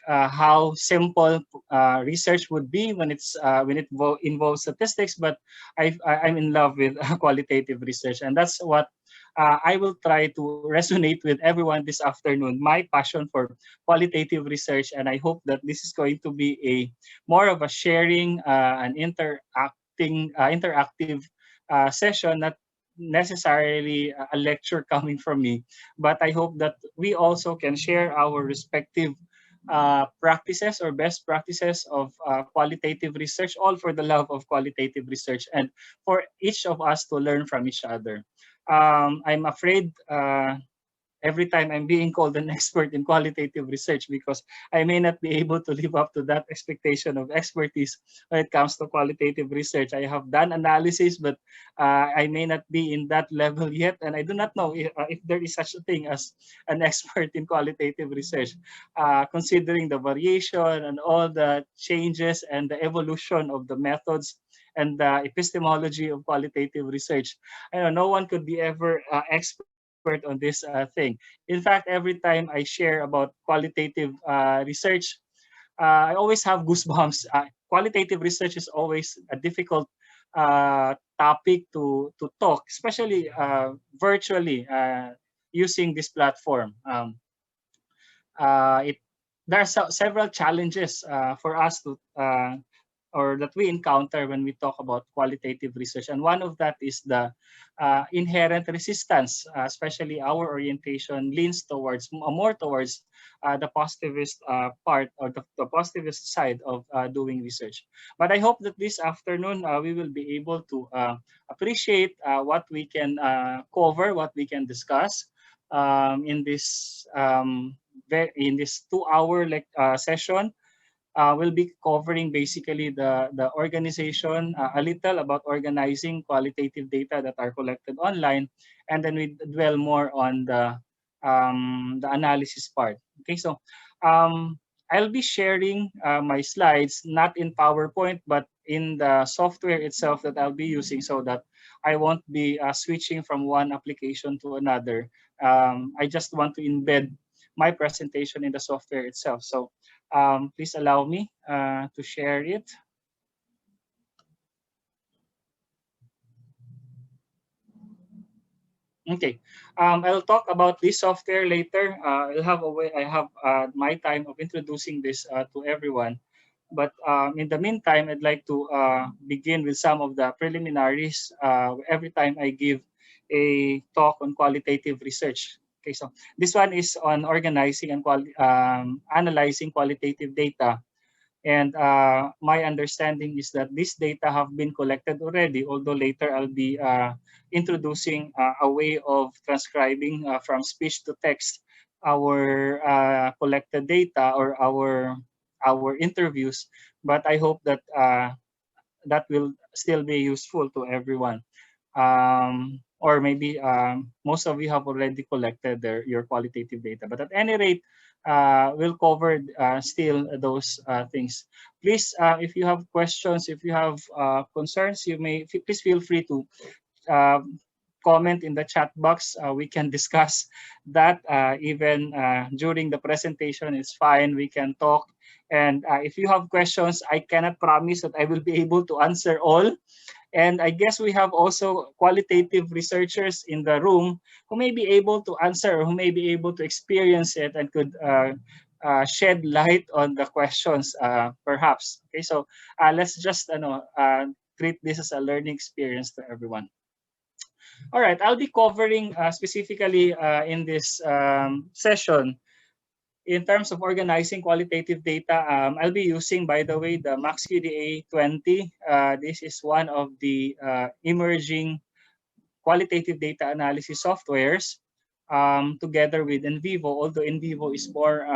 how simple research would be when it involves statistics, but I'm in love with qualitative research, and that's what I will try to resonate with everyone this afternoon. My passion for qualitative research, and I hope that this is going to be a more of a sharing, an interactive session, not necessarily a lecture coming from me, but I hope that we also can share our respective practices or best practices of qualitative research, all for the love of qualitative research and for each of us to learn from each other. I'm afraid every time I'm being called an expert in qualitative research because I may not be able to live up to that expectation of expertise when it comes to qualitative research. I have done analysis, but I may not be in that level yet, and I do not know if there is such a thing as an expert in qualitative research, considering the variation and all the changes and the evolution of the methods and the epistemology of qualitative research. I know no one could be ever expert on this thing. In fact, every time I share about qualitative research, I always have goosebumps. Qualitative research is always a difficult topic to talk, especially virtually using this platform. It there are several challenges for us to or that we encounter when we talk about qualitative research. And one of that is the inherent resistance, especially our orientation leans towards more towards the positivist part or the positivist side of doing research. But I hope that this afternoon we will be able to appreciate what we can cover, what we can discuss in this 2 hour session. We'll be covering basically the organization, a little about organizing qualitative data that are collected online, and then we dwell more on the analysis part. Okay, so I'll be sharing my slides not in PowerPoint but in the software itself that I'll be using, so that I won't be switching from one application to another. I just want to embed my presentation in the software itself. So please allow me to share it. Okay, I'll talk about this software later. I have my time of introducing this to everyone. But in the meantime, I'd like to begin with some of the preliminaries every time I give a talk on qualitative research. Okay, so this one is on organizing and analyzing qualitative data. And my understanding is that this data have been collected already, although later I'll be introducing a way of transcribing from speech to text our collected data or our interviews. But I hope that that will still be useful to everyone. Or maybe most of you have already collected your qualitative data. But at any rate, we'll cover still those things. Please, if you have questions, if you have concerns, please feel free to uh, comment in the chat box. We can discuss that even during the presentation. It's fine. We can talk. And if you have questions, I cannot promise that I will be able to answer all. And I guess we have also qualitative researchers in the room who may be able to answer, or who may be able to experience it and could shed light on the questions, perhaps. Okay, so let's just treat this as a learning experience to everyone. All right, I'll be covering specifically in this session in terms of organizing qualitative data. I'll be using, by the way, the MaxQDA 20. This is one of the emerging qualitative data analysis softwares together with NVivo, although NVivo is more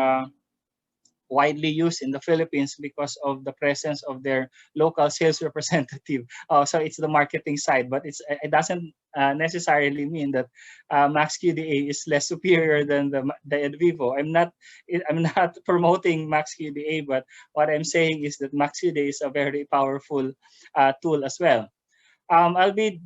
widely used in the Philippines because of the presence of their local sales representative. So it's the marketing side, but it doesn't necessarily mean that MaxQDA is less superior than the NVivo. I'm not promoting MaxQDA, but what I'm saying is that MaxQDA is a very powerful tool as well. I'll be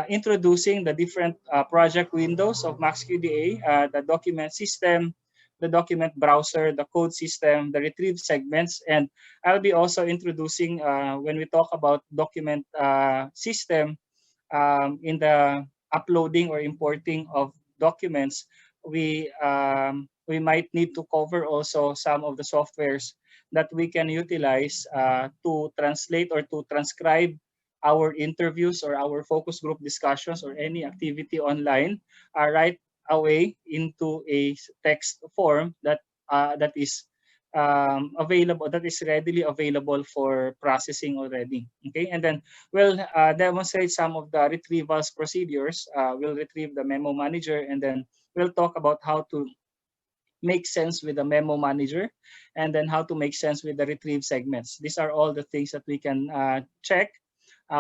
introducing the different project windows of MaxQDA, the document system, the document browser, the code system, the retrieve segments, and I'll be also introducing when we talk about document system in the uploading or importing of documents, we might need to cover also some of the softwares that we can utilize to translate or to transcribe our interviews or our focus group discussions or any activity online right away into a text form that is available, that is readily available for processing already. Okay, and then we'll demonstrate some of the retrievals procedures. We'll retrieve the memo manager, and then we'll talk about how to make sense with the memo manager, and then how to make sense with the retrieve segments. These are all the things that we can check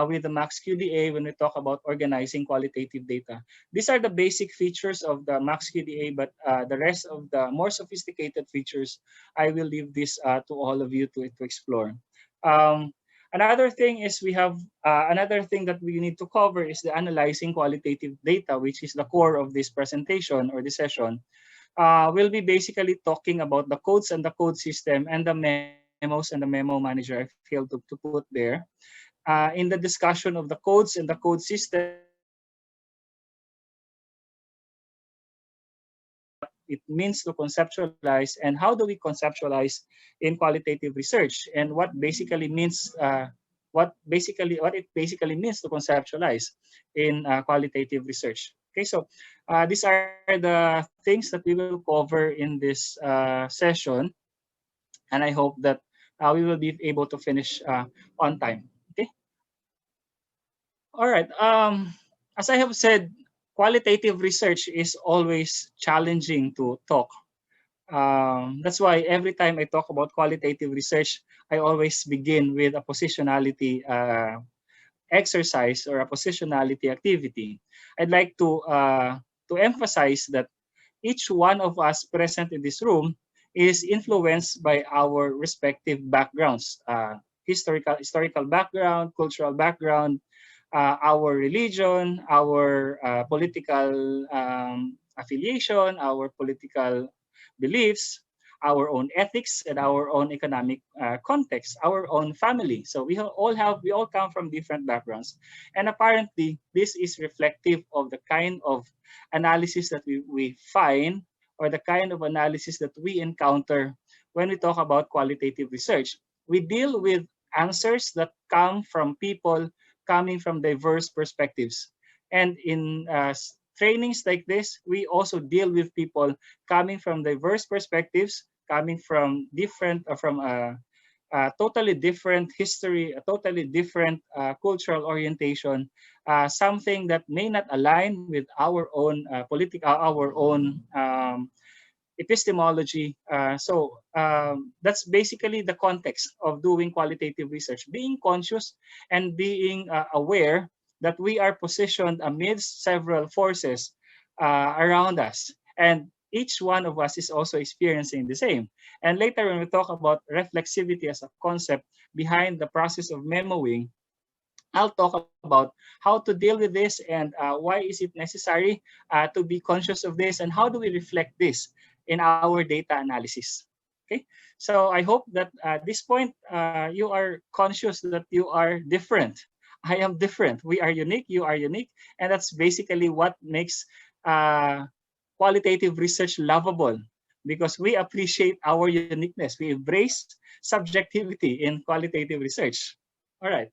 with the MaxQDA when we talk about organizing qualitative data. These are the basic features of the MaxQDA, but the rest of the more sophisticated features, I will leave this to all of you to explore. Um, Another thing is we have another thing that we need to cover is the analyzing qualitative data, which is the core of this presentation or this session. We'll be basically talking about the codes and the code system and the memos and the memo manager I failed to put there. In the discussion of the codes and the code system, we'll also what it means to conceptualize and how do we conceptualize in qualitative research, and what it basically means to conceptualize in qualitative research. Okay, so these are the things that we will cover in this session, and I hope that we will be able to finish on time. Okay. All right. As I have said, qualitative research is always challenging to talk. That's why every time I talk about qualitative research, I always begin with a positionality exercise or a positionality activity. I'd like to emphasize that each one of us present in this room is influenced by our respective backgrounds, historical background, cultural background, our religion, our political affiliation, our political beliefs, our own ethics, and our own economic context, our own family. So we all come from different backgrounds, and apparently this is reflective of the kind of analysis that we find, or the kind of analysis that we encounter when we talk about qualitative research. We deal with answers that come from people coming from diverse perspectives. And in trainings like this, we also deal with people coming from diverse perspectives, coming from a totally different history, a totally different cultural orientation, something that may not align with our own our own epistemology. That's basically the context of doing qualitative research, being conscious and being aware that we are positioned amidst several forces around us. And each one of us is also experiencing the same. And later, when we talk about reflexivity as a concept behind the process of memoing, I'll talk about how to deal with this and why is it necessary to be conscious of this, and how do we reflect this in our data analysis. Okay, so I hope that at this point you are conscious that you are different. I am different. We are unique. You are unique, and that's basically what makes qualitative research lovable, because we appreciate our uniqueness. We embrace subjectivity in qualitative research. All right.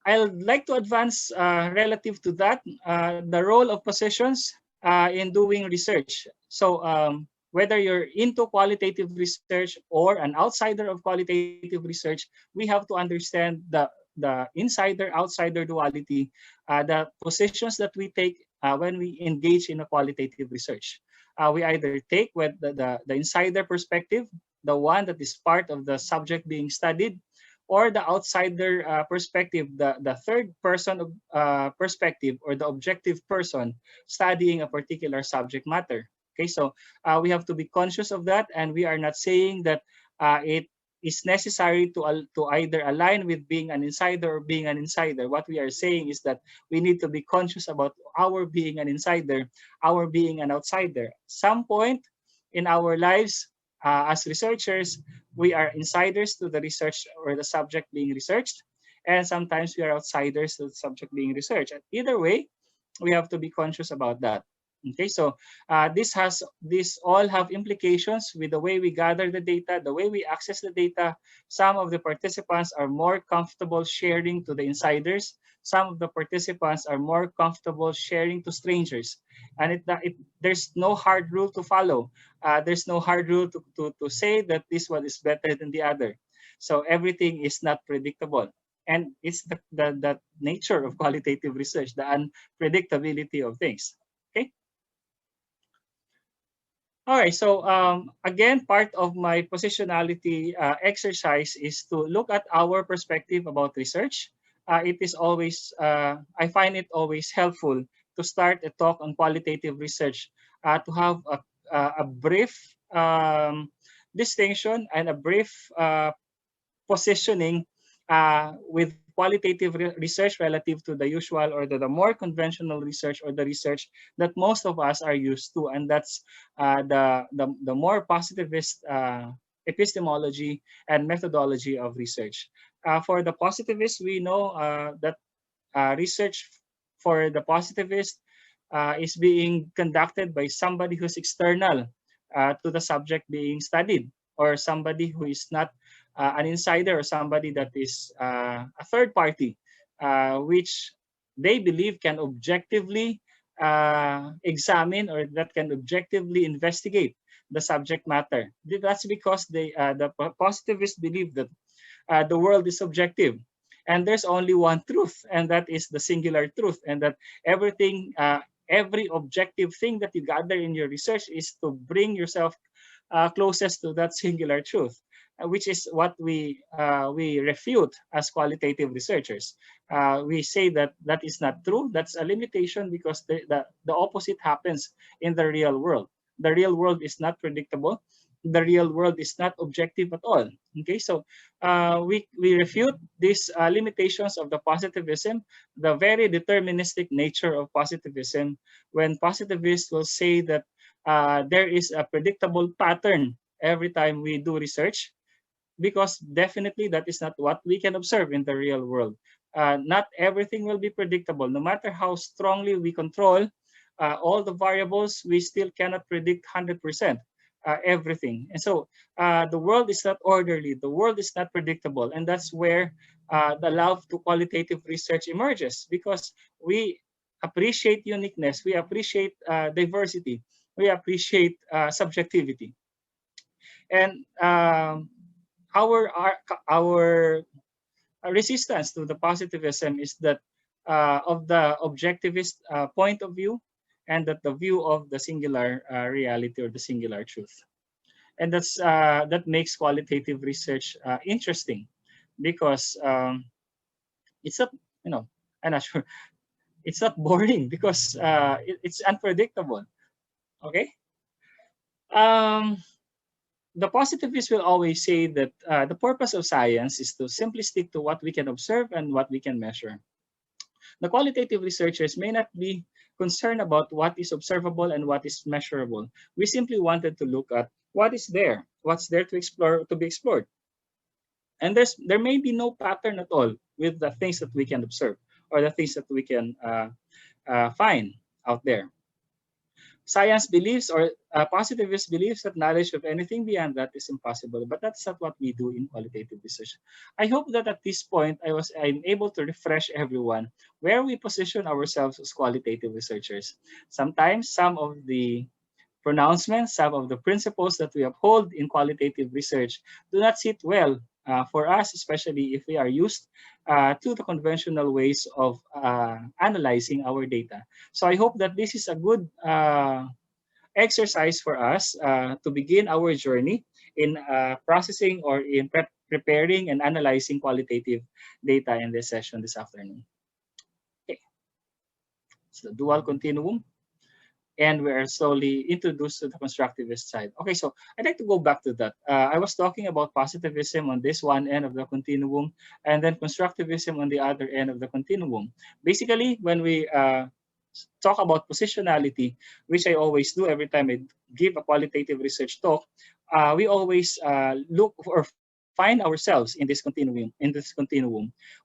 I'd like to advance relative to that, the role of positions in doing research. So whether you're into qualitative research or an outsider of qualitative research, we have to understand the insider-outsider duality, the positions that we take when we engage in a qualitative research. We either take with the insider perspective, the one that is part of the subject being studied, or the outsider perspective, the third person perspective, or the objective person studying a particular subject matter. Okay, so we have to be conscious of that, and we are not saying that it is necessary to either align with being an insider or being an insider. What we are saying is that we need to be conscious about our being an insider, our being an outsider. Some point in our lives as researchers, we are insiders to the research or the subject being researched, and sometimes we are outsiders to the subject being researched. And either way, we have to be conscious about that. Okay, so this all have implications with the way we gather the data, the way we access the data. Some of the participants are more comfortable sharing to the insiders. Some of the participants are more comfortable sharing to strangers, and there's no hard rule to follow. There's no hard rule to say that this one is better than the other. So everything is not predictable. And it's the nature of qualitative research, the unpredictability of things. Okay. All right. So again, part of my positionality exercise is to look at our perspective about research. It is always, I find it always helpful to start a talk on qualitative research, to have a brief distinction and a brief positioning with qualitative research relative to the usual or the more conventional research or the research that most of us are used to, and that's the more positivist epistemology and methodology of research. For the positivists, we know that research for the positivist is being conducted by somebody who's external to the subject being studied, or somebody who is not an insider, or somebody that is a third party, which they believe can objectively examine, or that can objectively investigate the subject matter. That's because the positivists believe that the world is subjective, and there's only one truth, and that is the singular truth, and that everything, every objective thing that you gather in your research is to bring yourself closest to that singular truth, which is what we refute as qualitative researchers. We say that that is not true. That's a limitation, because the opposite happens in the real world. The real world is not predictable. The real world is not objective at all. Okay, so we refute these limitations of the positivism, the very deterministic nature of positivism, when positivists will say that there is a predictable pattern every time we do research, because definitely that is not what we can observe in the real world. Not everything will be predictable. No matter how strongly we control all the variables, we still cannot predict 100% everything. And so the world is not orderly, the world is not predictable. And that's where the love to qualitative research emerges, because we appreciate uniqueness, we appreciate diversity, we appreciate subjectivity. And our resistance to the positivism is that of the objectivist point of view, and that the view of the singular reality or the singular truth. And that makes qualitative research interesting, because it's not, I'm not sure, it's not boring, because it's unpredictable. Okay. Um, the positivists will always say that the purpose of science is to simply stick to what we can observe and what we can measure. The qualitative researchers may not be concerned about what is observable and what is measurable. We simply wanted to look at what is there, what's there to explore, to be explored. And there may be no pattern at all with the things that we can observe, or the things that we can find out there. Science believes, or positivist believes, that knowledge of anything beyond that is impossible, but that's not what we do in qualitative research. I hope that at this point I'm able to refresh everyone where we position ourselves as qualitative researchers. Sometimes some of the pronouncements, some of the principles that we uphold in qualitative research do not sit well for us, especially if we are used to the conventional ways of analyzing our data. So I hope that this is a good exercise for us to begin our journey in processing, or in preparing and analyzing qualitative data in this session this afternoon. Okay, so the dual continuum. and we are slowly introduced to the constructivist side. Okay, so I'd like to go back to that. I was talking about positivism on this one end of the continuum, and then constructivism on the other end of the continuum. Basically, when we talk about positionality, which I always do every time I give a qualitative research talk, we always look or find ourselves in this continuum.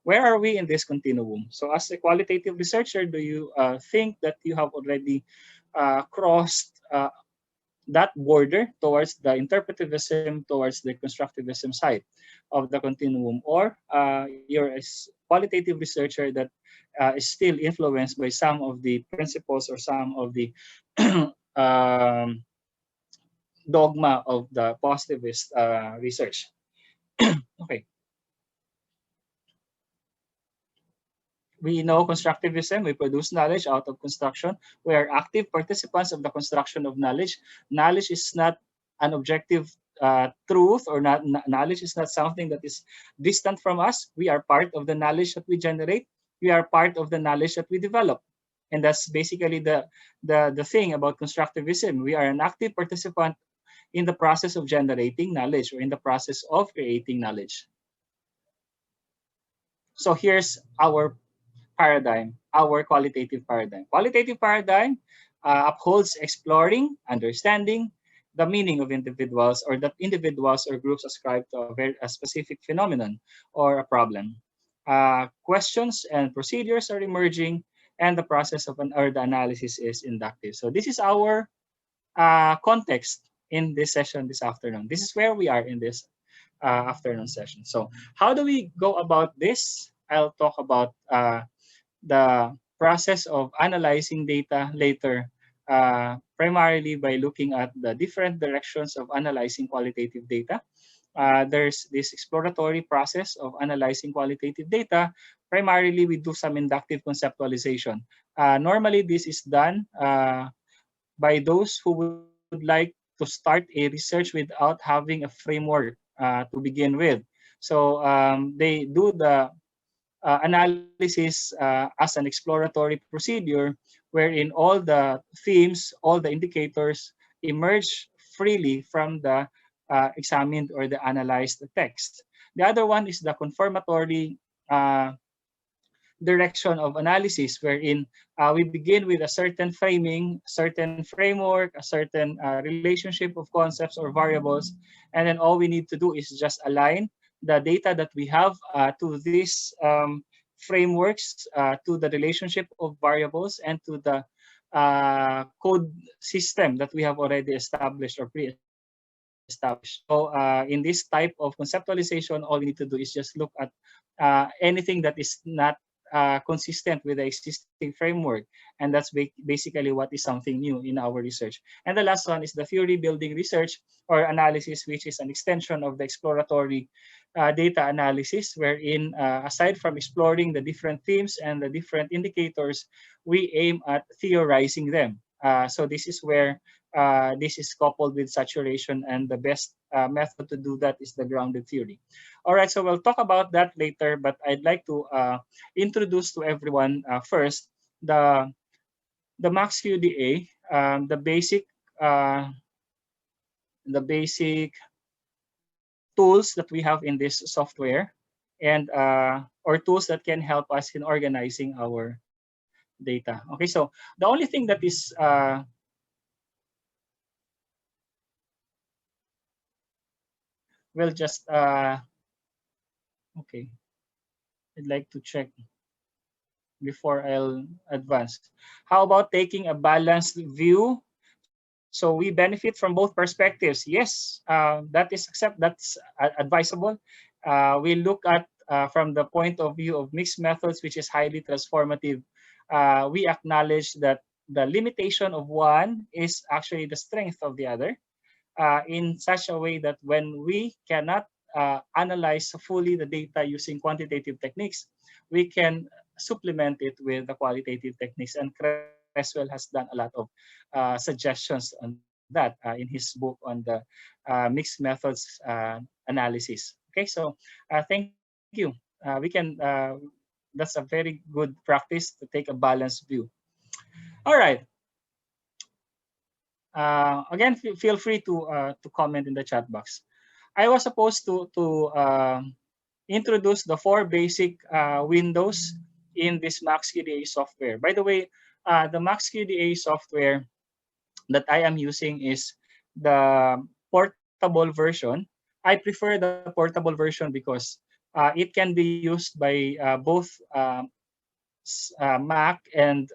Where are we in this continuum? So, as a qualitative researcher, do you think that you have already crossed that border towards the interpretivism, towards the constructivism side of the continuum, or you're a qualitative researcher that is still influenced by some of the principles or some of the um, dogma of the positivist research. Okay, we know constructivism, we produce knowledge out of construction. We are active participants of the construction of knowledge. Knowledge is not an objective truth, or not knowledge is not something that is distant from us. We are part of the knowledge that we generate. We are part of the knowledge that we develop. And that's basically the thing about constructivism. We are an active participant in the process of generating knowledge, or in the process of creating knowledge. So here's our paradigm, our qualitative paradigm. Qualitative paradigm upholds exploring, understanding the meaning of individuals, or that individuals or groups ascribe to a specific phenomenon or a problem. Questions and procedures are emerging, and the process of the analysis is inductive. So this is our context in this session this afternoon. This is where we are in this afternoon session. So how do we go about this? I'll talk about the process of analyzing data later, primarily by looking at the different directions of analyzing qualitative data. There's this exploratory process of analyzing qualitative data. Primarily, we do some inductive conceptualization. Normally, this is done by those who would like to start a research without having a framework to begin with. So they do the analysis as an exploratory procedure, wherein all the themes, all the indicators emerge freely from the examined or the analyzed text. The other one is the confirmatory direction of analysis, wherein we begin with a certain framing, certain framework, a certain relationship of concepts or variables, and then all we need to do is just align the data that we have to these frameworks, to the relationship of variables, and to the code system that we have already established or pre-established. So in this type of conceptualization, all we need to do is just look at anything that is not consistent with the existing framework. And that's basically what is something new in our research. And the last one is the theory building research or analysis, which is an extension of the exploratory data analysis, wherein aside from exploring the different themes and the different indicators, we aim at theorizing them. So this is where this is coupled with saturation, and the best method to do that is the grounded theory. All right, so we'll talk about that later, but I'd like to introduce to everyone first the MaxQDA, uh, the basic tools that we have in this software, and or tools that can help us in organizing our data. Okay, so the only thing that is we'll just okay. I'd like to check before I'll advance. How about taking a balanced view? So we benefit from both perspectives. Yes, that's advisable. We look at from the point of view of mixed methods, which is highly transformative. We acknowledge that the limitation of one is actually the strength of the other, in such a way that when we cannot analyze fully the data using quantitative techniques, we can supplement it with the qualitative techniques. And Creswell has done a lot of suggestions on that in his book on the mixed methods analysis. Okay, so thank you. That's a very good practice to take a balanced view. All right. Again, feel free to comment in the chat box. I was supposed to introduce the four basic windows in this MaxQDA software. By the way, the MaxQDA software that I am using is the portable version. I prefer the portable version because it can be used by both Mac and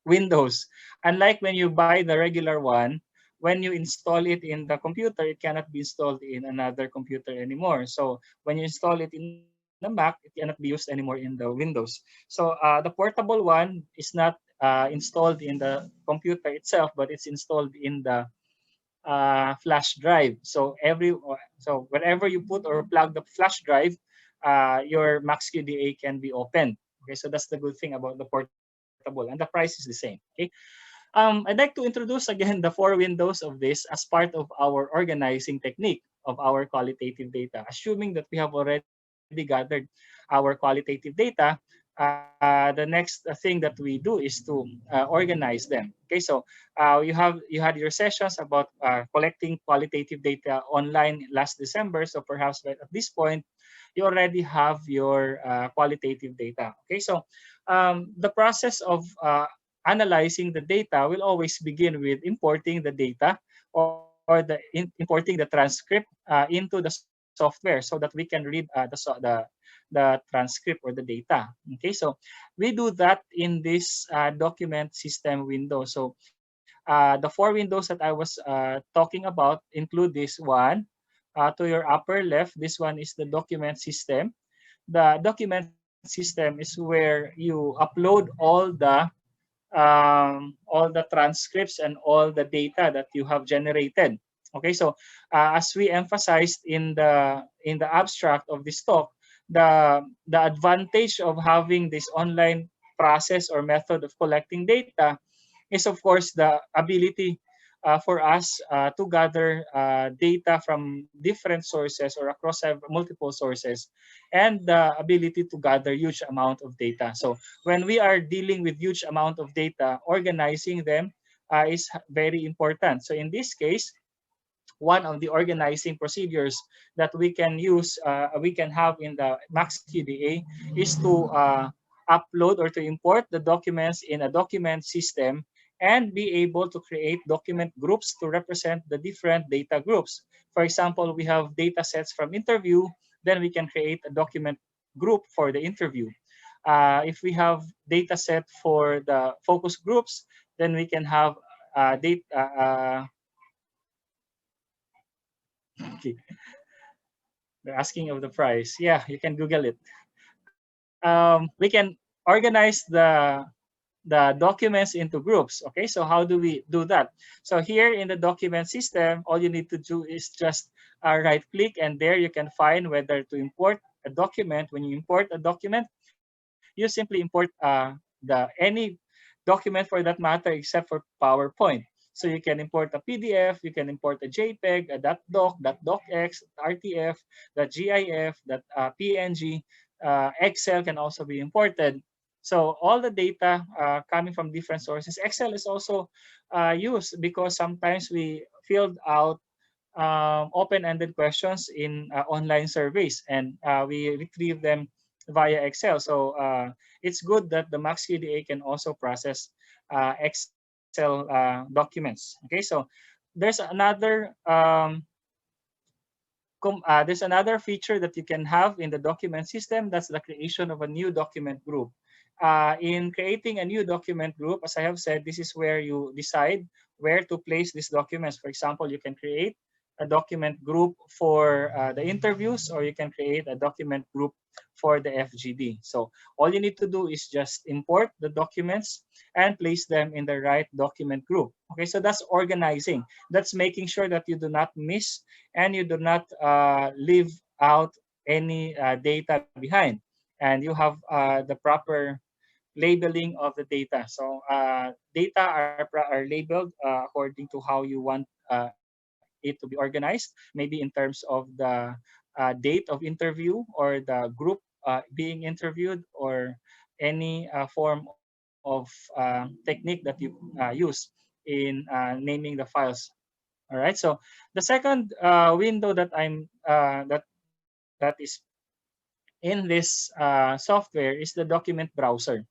Windows. Unlike when you buy the regular one, when you install it in the computer, it cannot be installed in another computer anymore. So when you install it in the Mac, it cannot be used anymore in the Windows. So the portable one is not installed in the computer itself, but it's installed in the flash drive. So whenever you put or plug the flash drive, your MaxQDA can be opened. Okay, so that's the good thing about the portable, and the price is the same. Okay, I'd like to introduce again the four windows of this as part of our organizing technique of our qualitative data. Assuming that we have already gathered our qualitative data, the next thing that we do is to organize them. Okay, so you had your sessions about collecting qualitative data online last December. So perhaps at this point, you already have your qualitative data. Okay, so the process of analyzing the data will always begin with importing the data or importing the transcript into the software so that we can read the transcript or the data. Okay, so we do that in this document system window. So the four windows that I was talking about include this one. To your upper left, this one is the document system. The document system is where you upload all the transcripts and all the data that you have generated. Okay, so as we emphasized in the abstract of this talk, the advantage of having this online process or method of collecting data is of course the ability for us to gather data from different sources or across multiple sources, and the ability to gather huge amount of data. So when we are dealing with huge amount of data, organizing them is very important. So in this case, one of the organizing procedures that we can have in the MaxQDA is to upload or to import the documents in a document system and be able to create document groups to represent the different data groups. For example, we have data sets from interview, then we can create a document group for the interview. If we have data set for the focus groups, then we can have data. Okay. They're asking of the price. Yeah, you can Google it. We can organize the documents into groups. Okay, so how do we do that? So here in the document system, all you need to do is just right click, and there you can find whether to import a document. When you import a document, you simply import any document for that matter except for PowerPoint. So you can import a PDF, you can import a JPEG, a .doc, .docx, RTF, .gif, PNG, Excel can also be imported. So all the data coming from different sources. Excel is also used because sometimes we filled out open-ended questions in online surveys, and we retrieve them via Excel. So it's good that the MaxQDA can also process Excel documents. Okay, so there's another feature that you can have in the document system. That's the creation of a new document group. In creating a new document group, as I have said, this is where you decide where to place these documents. For example, you can create a document group for the interviews, or you can create a document group for the FGD. So all you need to do is just import the documents and place them in the right document group. Okay, so that's organizing. That's making sure that you do not miss and you do not leave out any data behind, and you have the proper labeling of the data. So data are labeled according to how you want it to be organized, maybe in terms of the date of interview or the group being interviewed, or any form of technique that you use. in naming the files. All right. So the second window that that is in this software is the document browser.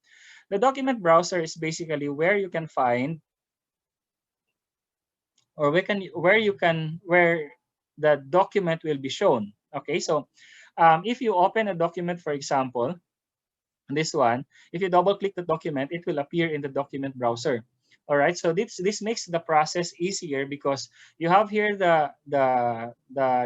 The document browser is basically where you can find, or where the document will be shown. Okay. So if you open a document, for example, this one, if you double click the document, it will appear in the document browser. All right, so this makes the process easier because you have here the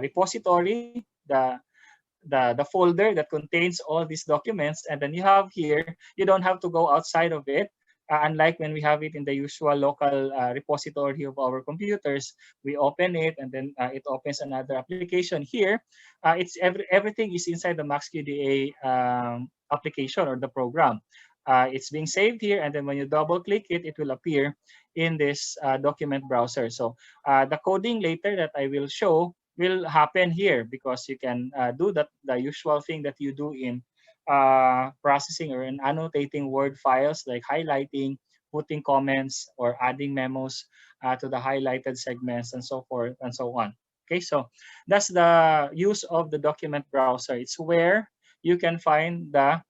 repository, the folder that contains all these documents, and then you have here, you don't have to go outside of it, unlike when we have it in the usual local repository of our computers. We open it, and then it opens another application. Here it's everything is inside the MaxQDA application or the program. It's being saved here, and then when you double click it, it will appear in this document browser. So the coding later that I will show will happen here, because you can do the usual thing that you do in processing or in annotating Word files, like highlighting, putting comments, or adding memos to the highlighted segments, and so forth and so on. Okay, so that's the use of the document browser. It's where you can find the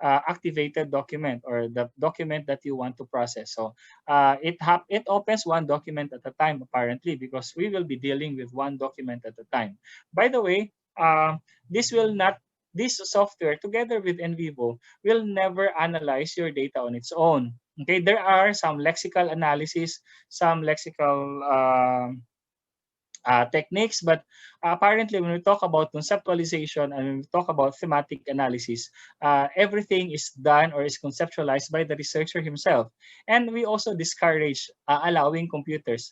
activated document, or the document that you want to process. So it opens one document at a time, apparently, because we will be dealing with one document at a time. By the way, this will not this software, together with NVivo, will never analyze your data on its own. Okay, there are some lexical analysis, some lexical techniques. But apparently, when we talk about conceptualization and when we talk about thematic analysis, everything is done or is conceptualized by the researcher himself. And we also discourage allowing computers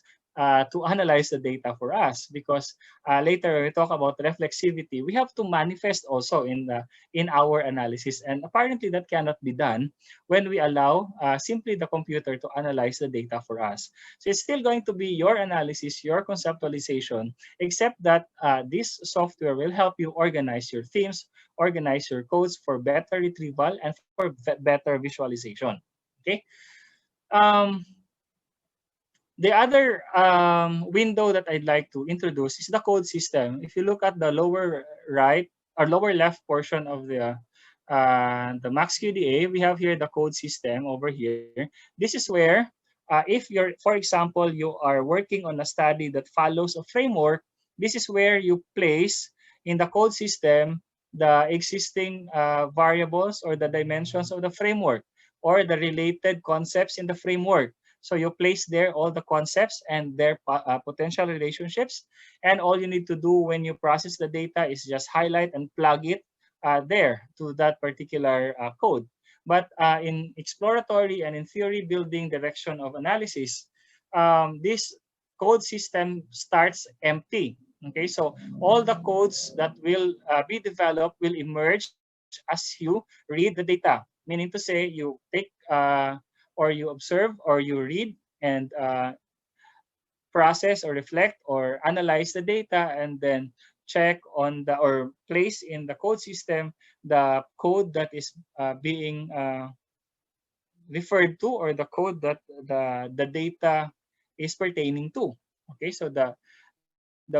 to analyze the data for us, because later when we talk about reflexivity, we have to manifest also in our analysis, and apparently that cannot be done when we allow simply the computer to analyze the data for us. So it's still going to be your analysis, your conceptualization, except that this software will help you organize your themes, organize your codes for better retrieval and for better visualization. Okay. Um, the other window that I'd like to introduce is the code system. If you look at the lower right or lower left portion of the MaxQDA, we have here the code system over here. This is where, if you're, for example, you are working on a study that follows a framework, this is where you place in the code system the existing variables or the dimensions of the framework, or the related concepts in the framework. So you place there all the concepts and their potential relationships. And all you need to do when you process the data is just highlight and plug it there to that particular code. But in exploratory and in theory building direction of analysis, this code system starts empty. Okay, so all the codes that will be developed will emerge as you read the data. Meaning to say, you take or you observe or you read and process or reflect or analyze the data, and then check on the or place in the code system the code that is being referred to, or the code that the data is pertaining to. Okay, so the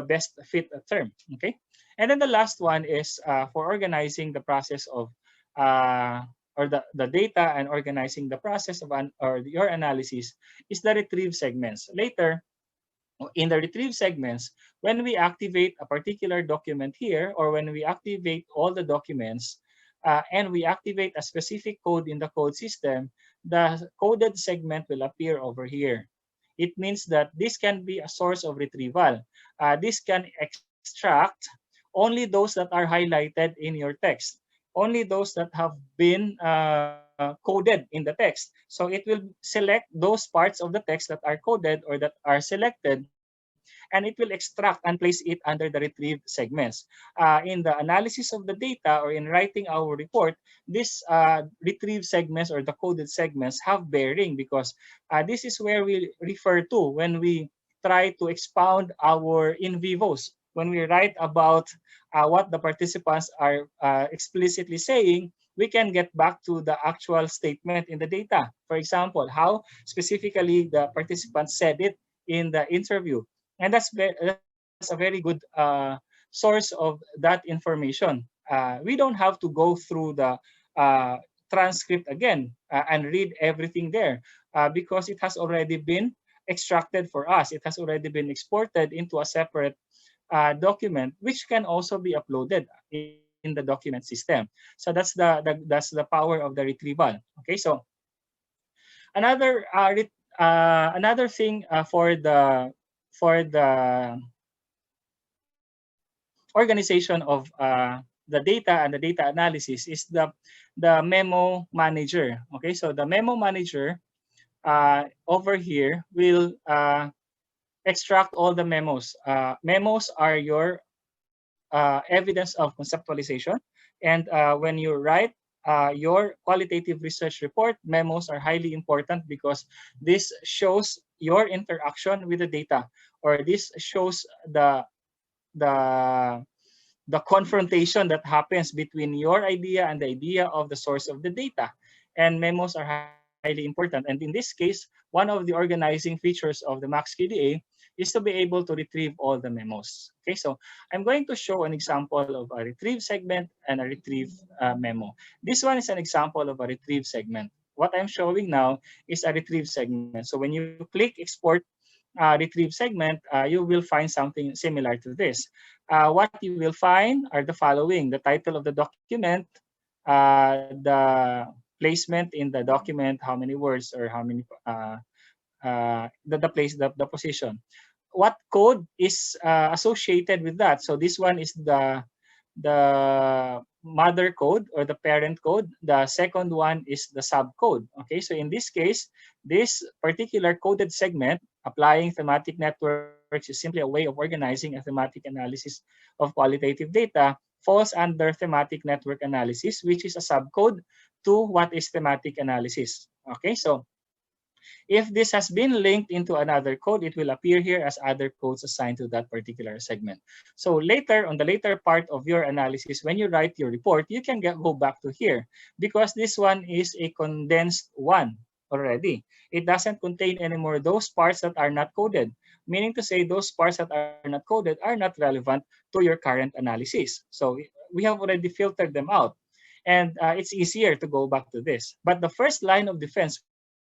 best fit term. Okay, and then the last one is for organizing the process of or the data and organizing the process of or your analysis is the retrieve segments. Later, in the retrieve segments, when we activate a particular document here, or when we activate all the documents, and we activate a specific code in the code system, the coded segment will appear over here. It means that this can be a source of retrieval. This can extract only those that are highlighted in your text, only those that have been coded in the text. So it will select those parts of the text that are coded or that are selected, and it will extract and place it under the retrieve segments. In the analysis of the data or in writing our report, these retrieve segments or the coded segments have bearing, because this is where we refer to when we try to expound our in vivos, when we write about what the participants are explicitly saying. we can get back to the actual statement in the data. For example, how specifically the participants said it in the interview. And that's a very good source of that information. We don't have to go through the uh, transcript again and read everything there because it has already been extracted for us. It has already been exported into a separate document, which can also be uploaded in the document system. So that's the power of the retrieval. Okay, so another another thing for the organization of the data and the data analysis is the memo manager. Okay, so the memo manager over here will extract all the memos. Memos are your evidence of conceptualization. And when you write your qualitative research report, memos are highly important because this shows your interaction with the data, or this shows the the confrontation that happens between your idea and the idea of the source of the data. And memos are highly important. And in this case, one of the organizing features of the MaxQDA is to be able to retrieve all the memos. Okay, so I'm going to show an example of a retrieve segment and a retrieve memo. This one is an example of a retrieve segment. What I'm showing now is a retrieve segment. So when you click export retrieve segment, you will find something similar to this. What you will find are the following: the title of the document, the placement in the document, how many words or how many the place, the position. What code is associated with that? So this one is the mother code or the parent code. The second one is the subcode. Okay, so in this case, this particular coded segment applying thematic networks is simply a way of organizing a thematic analysis of qualitative data, falls under thematic network analysis, which is a subcode to what is thematic analysis. Okay, so if this has been linked into another code, it will appear here as other codes assigned to that particular segment. So later, on the later part of your analysis, when you write your report, you can go back to here because this one is a condensed one already. It doesn't contain anymore those parts that are not coded, meaning to say those parts that are not coded are not relevant to your current analysis. So we have already filtered them out. And it's easier to go back to this. But the first line of defense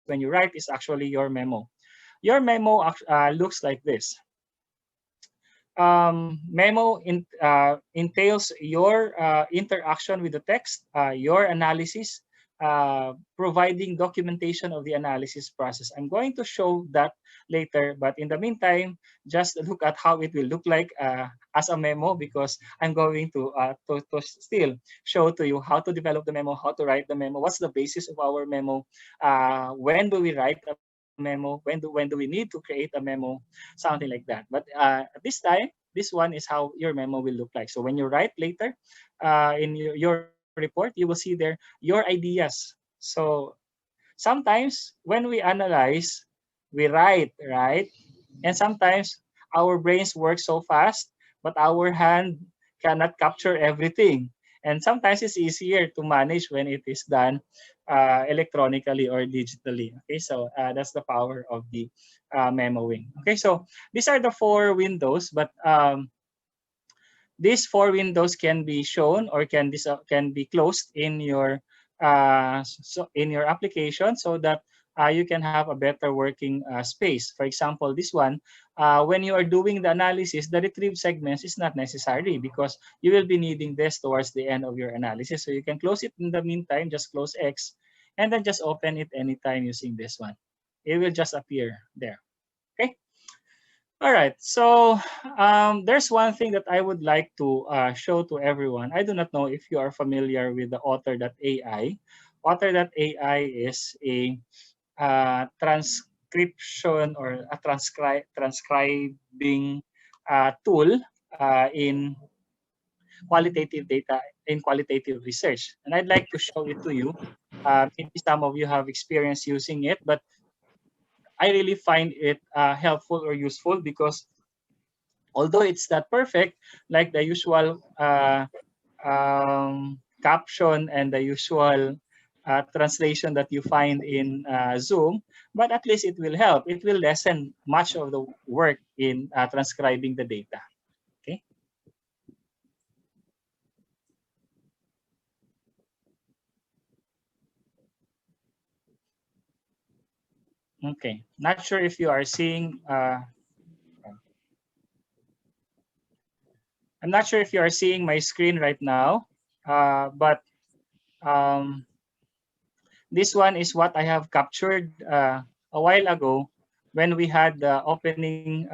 when you write is actually your memo. Your memo looks like this. Entails your interaction with the text, your analysis, providing documentation of the analysis process. I'm going to show that later, but in the meantime, just look at how it will look like as a memo, because I'm going to still show to you how to develop the memo, how to write the memo, what's the basis of our memo, when do we write a memo, when do we need to create a memo, something like that. But at this time, this one is how your memo will look like. So when you write later in your report, you will see there your ideas. So sometimes when we analyze, we write, right? And sometimes our brains work so fast, but our hand cannot capture everything. And sometimes it's easier to manage when it is done electronically or digitally. Okay, so that's the power of the memoing. Okay, so these are the four windows, but these four windows can be shown or can be closed in your in your application so that you can have a better working space. For example, this one, when you are doing the analysis, the retrieve segments is not necessary because you will be needing this towards the end of your analysis. So you can close it in the meantime, just close X, and then just open it anytime using this one. It will just appear there. Okay. All right, so there's one thing that I would like to show to everyone. I do not know if you are familiar with the Otter.ai. Otter.ai is a transcription or a transcribing tool in qualitative data, in qualitative research. And I'd like to show it to you. Maybe some of you have experience using it, but I really find it helpful or useful because although it's not perfect, like the usual caption and the usual translation that you find in Zoom, but at least it will help. It will lessen much of the work in transcribing the data. Okay. Okay. Not sure if you are seeing. I'm not sure if you are seeing my screen right now, but um, this one is what I have captured a while ago when we had the opening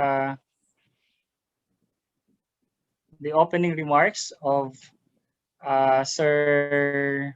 remarks of Sir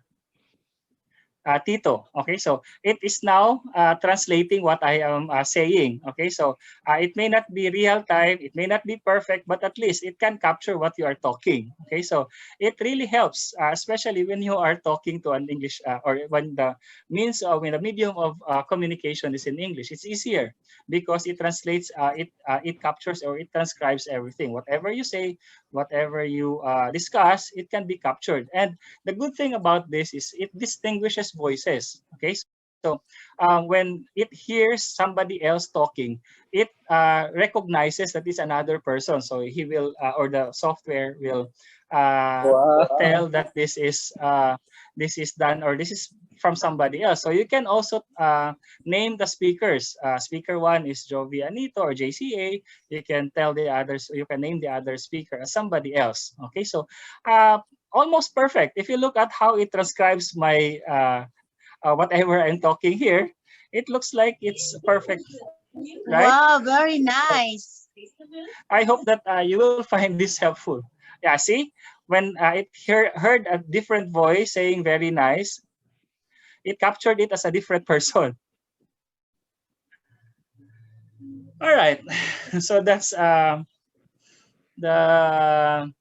Tito. Okay, so it is now translating what I am saying. Okay, so it may not be real time, it may not be perfect, but at least it can capture what you are talking. Okay, so it really helps, especially when you are talking to an English or when the medium of communication is in English. It's easier because it translates, it captures or it transcribes everything. Whatever you say, whatever you discuss, it can be captured. And the good thing about this is it distinguishes voices. Okay, so when it hears somebody else talking, it recognizes that it's another person. So he will, or the software will tell Wow. that this is done or this is from somebody else. So you can also name the speakers. Speaker one is Jovi Anito or JCA. You can tell the others. You can name the other speaker as somebody else. Okay, so almost perfect. If you look at how it transcribes my whatever I'm talking here, it looks like it's perfect, right? Wow, very So nice. I hope that you will find this helpful. Yeah, see, when heard a different voice saying very nice, it captured it as a different person. All right, so that's the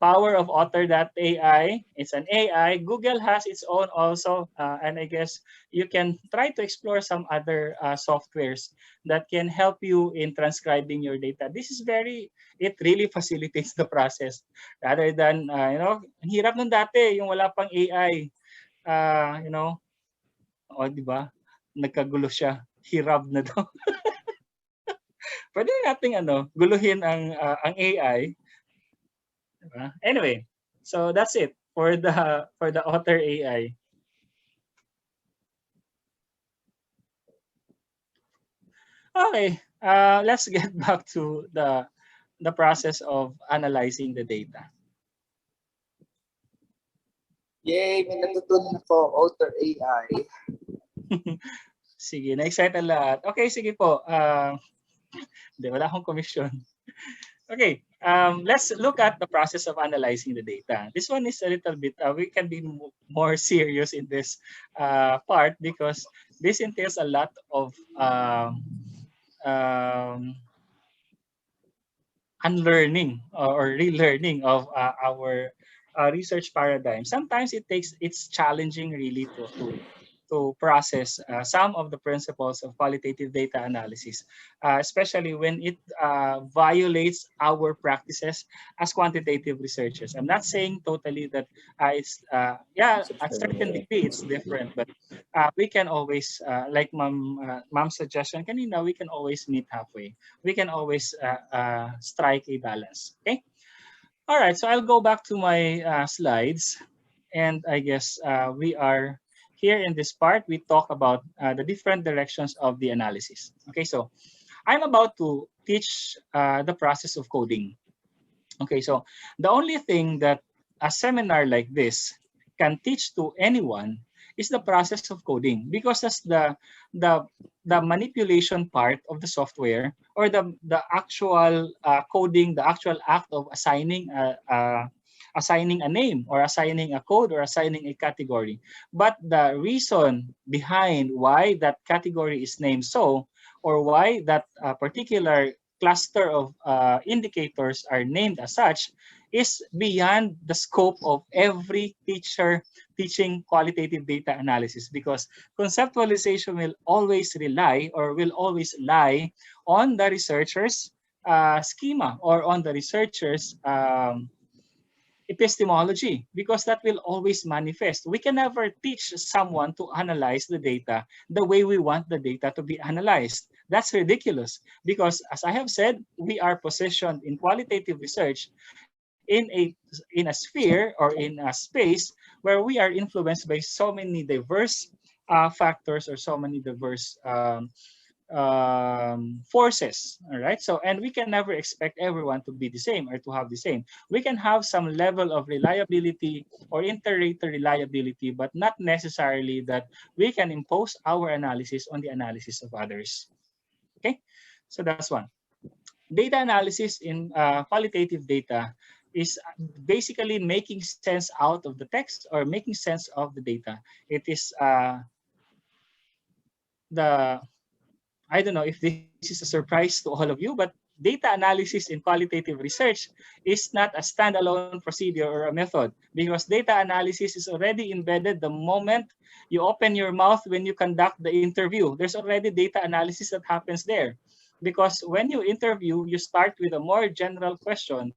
power of Otter.ai. It's an AI. Google has its own also, and I guess you can try to explore some other softwares that can help you in transcribing your data. It really facilitates the process rather than, ang hirap nun dati, yung wala pang AI, o di ba? Nagkagulo siya. Hirap na daw. Pwede nating guluhin ang AI. Anyway, so that's it for the Otter AI. Okay, let's get back to the process of analyzing the data. Yay, may natutunan ako, Otter AI. Sige, na-excite ang lahat. Okay, sige po. Hindi, wala akong commission. Okay, let's look at the process of analyzing the data. This one is a little bit, we can be more serious in this part because this entails a lot of unlearning or relearning of our research paradigm. Sometimes it's challenging really to process some of the principles of qualitative data analysis, especially when it violates our practices as quantitative researchers. I'm not saying totally that at certain degree it's different, but we can always, like mom's suggestion kanina, we can always meet halfway. We can always strike a balance. Okay. All right. So I'll go back to my slides, and I guess we are here in this part. We talk about the different directions of the analysis. Okay. So I'm about to teach the process of coding. Okay. So the only thing that a seminar like this can teach to anyone is the process of coding, because that's the the manipulation part of the software, or the actual coding, the actual act of assigning a name or assigning a code or assigning a category. But the reason behind why that category is named so, or why that particular cluster of indicators are named as such, is beyond the scope of every teacher teaching qualitative data analysis, because conceptualization will always lie on the researcher's schema, or on the researcher's epistemology, because that will always manifest. We can never teach someone to analyze the data the way we want the data to be analyzed. That's ridiculous because, as I have said, we are positioned in qualitative research in a sphere or in a space where we are influenced by so many diverse factors or so many diverse forces. All right. So, and we can never expect everyone to be the same or to have the same. We can have some level of reliability or inter-rater reliability, but not necessarily that we can impose our analysis on the analysis of others. Okay. So that's one. Data analysis in qualitative data is basically making sense out of the text or making sense of the data. It is the I don't know if this is a surprise to all of you, but data analysis in qualitative research is not a standalone procedure or a method, because data analysis is already embedded the moment you open your mouth when you conduct the interview. There's already data analysis that happens there. Because when you interview, you start with a more general question,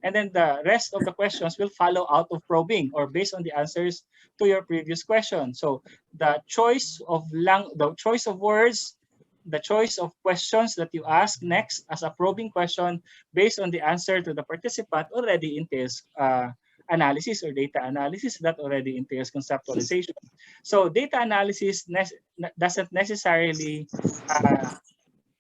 and then the rest of the questions will follow out of probing or based on the answers to your previous question. So the choice of words, the choice of questions that you ask next as a probing question based on the answer to the participant already entails analysis or data analysis. That already entails conceptualization. So data analysis doesn't necessarily uh,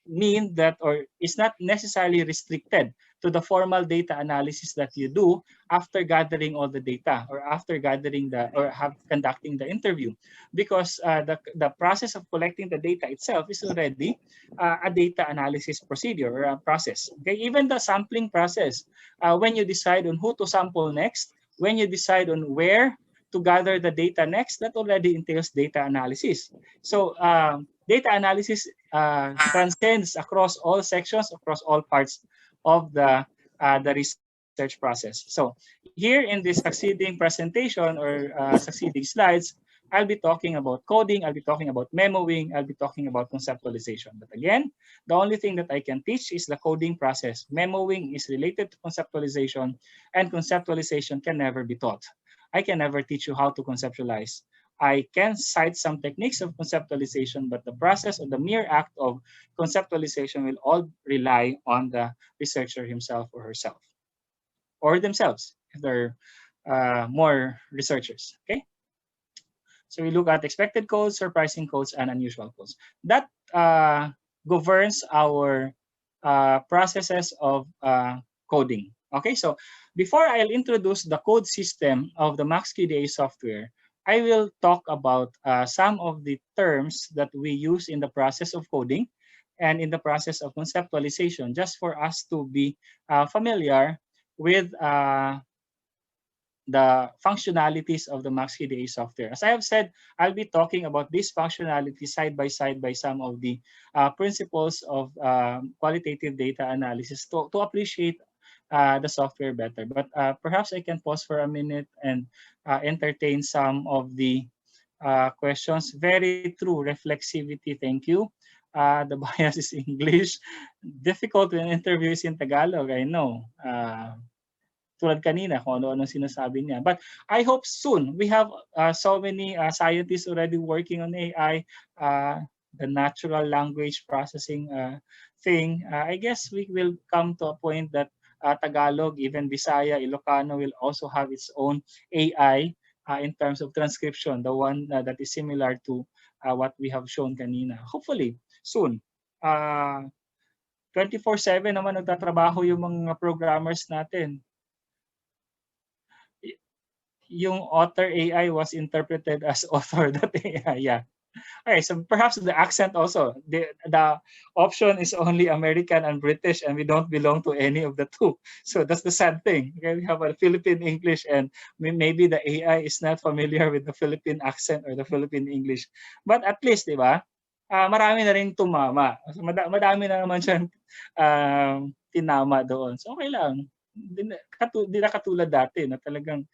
mean that, or is not necessarily restricted to the formal data analysis that you do after gathering all the data or after gathering the or have conducting the interview, because the process of collecting the data itself is already a data analysis procedure or a process. Okay, even the sampling process, when you decide on who to sample next, when you decide on where to gather the data next, that already entails data analysis. So data analysis transcends across all sections, across all parts of the research process. So here in this succeeding presentation or succeeding slides, I'll be talking about coding, I'll be talking about memoing, I'll be talking about conceptualization. But again, the only thing that I can teach is the coding process. Memoing is related to conceptualization, and conceptualization can never be taught. I can never teach you how to conceptualize. I can cite some techniques of conceptualization, but the process or the mere act of conceptualization will all rely on the researcher himself or herself, or themselves if they're more researchers. Okay, so we look at expected codes, surprising codes, and unusual codes. That governs our processes of coding. Okay, so before I'll introduce the code system of the MaxQDA software, I will talk about some of the terms that we use in the process of coding and in the process of conceptualization, just for us to be familiar with the functionalities of the MaxQDA software. As I have said, I'll be talking about these functionalities side by some of the principles of qualitative data analysis to appreciate the software better. But perhaps I can pause for a minute and entertain some of the questions. Very true, reflexivity, thank you. The bias is English. Difficult when interviews in Tagalog, I know. Tulad kanina kung ano-ano sinasabi niya. But I hope soon we have so many scientists already working on AI, the natural language processing thing. I guess we will come to a point that Tagalog, even Bisaya, Ilocano will also have its own AI in terms of transcription, the one that is similar to what we have shown kanina. Hopefully, soon. 24/7 naman nagtatrabaho yung mga programmers natin. Yung Otter.ai was interpreted as Author.ai. Yeah. Okay, so perhaps the accent also. The option is only American and British, and we don't belong to any of the two. So that's the sad thing. Okay, we have a Philippine English, and maybe the AI is not familiar with the Philippine accent or the Philippine English. But at least, di ba, marami na rin tumama. So, madami na naman siyang tinama doon. So okay lang. Di na katulad dati na talagang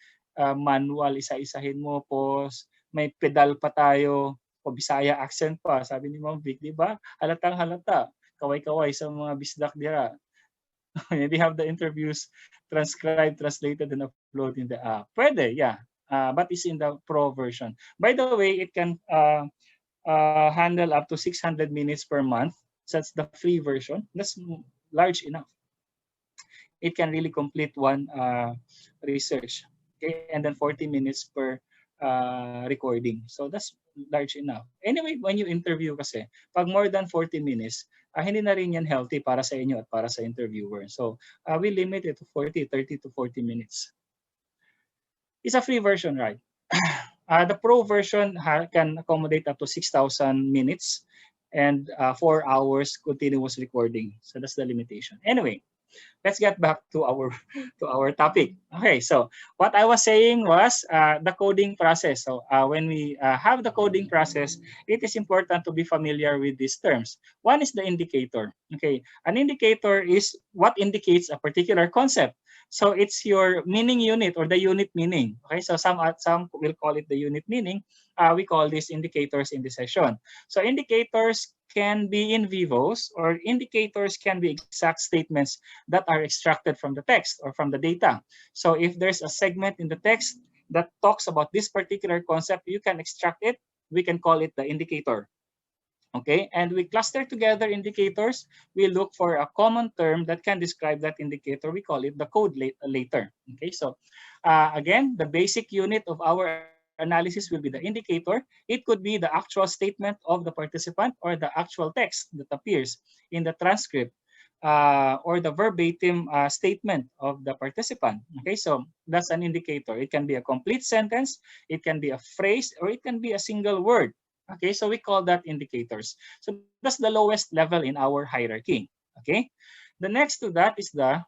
manual, isa-isahin mo, pause, may pedal pa tayo, o Bisaya accent pa, sabi ni Ma'am Vic, di ba? Halatang halata, kaway-kaway sa mga bisdak dira. They have the interviews transcribed, translated, and uploaded in the app. Pwede, yeah. But it's in the pro version. By the way, it can handle up to 600 minutes per month. So that's the free version. That's large enough. It can really complete one research. Okay, and then 40 minutes per recording. So that's large enough. Anyway, when you interview kasi, pag more than 40 minutes, hindi na rin yan healthy para sa inyo at para sa interviewer. So we limit it to 40, 30 to 40 minutes. It's a free version, right? The pro version can accommodate up to 6,000 minutes and 4 hours continuous recording. So that's the limitation. Anyway, let's get back to our to our topic. Okay, so what I was saying was the coding process. So when we have the coding process, it is important to be familiar with these terms. One is the indicator. Okay, an indicator is what indicates a particular concept. So it's your meaning unit or the unit meaning. Okay, so some will call it the unit meaning. We call these indicators in this session. So indicators can be in vivos, or indicators can be exact statements that are extracted from the text or from the data. So if there's a segment in the text that talks about this particular concept, you can extract it. We can call it the indicator. Okay, and we cluster together indicators. We look for a common term that can describe that indicator. We call it the code later. Okay, so again, the basic unit of our analysis will be the indicator. It could be the actual statement of the participant or the actual text that appears in the transcript, or the verbatim statement of the participant. Okay, so that's an indicator. It can be a complete sentence, it can be a phrase, or it can be a single word. Okay, so we call that indicators. So that's the lowest level in our hierarchy. Okay, the next to that is the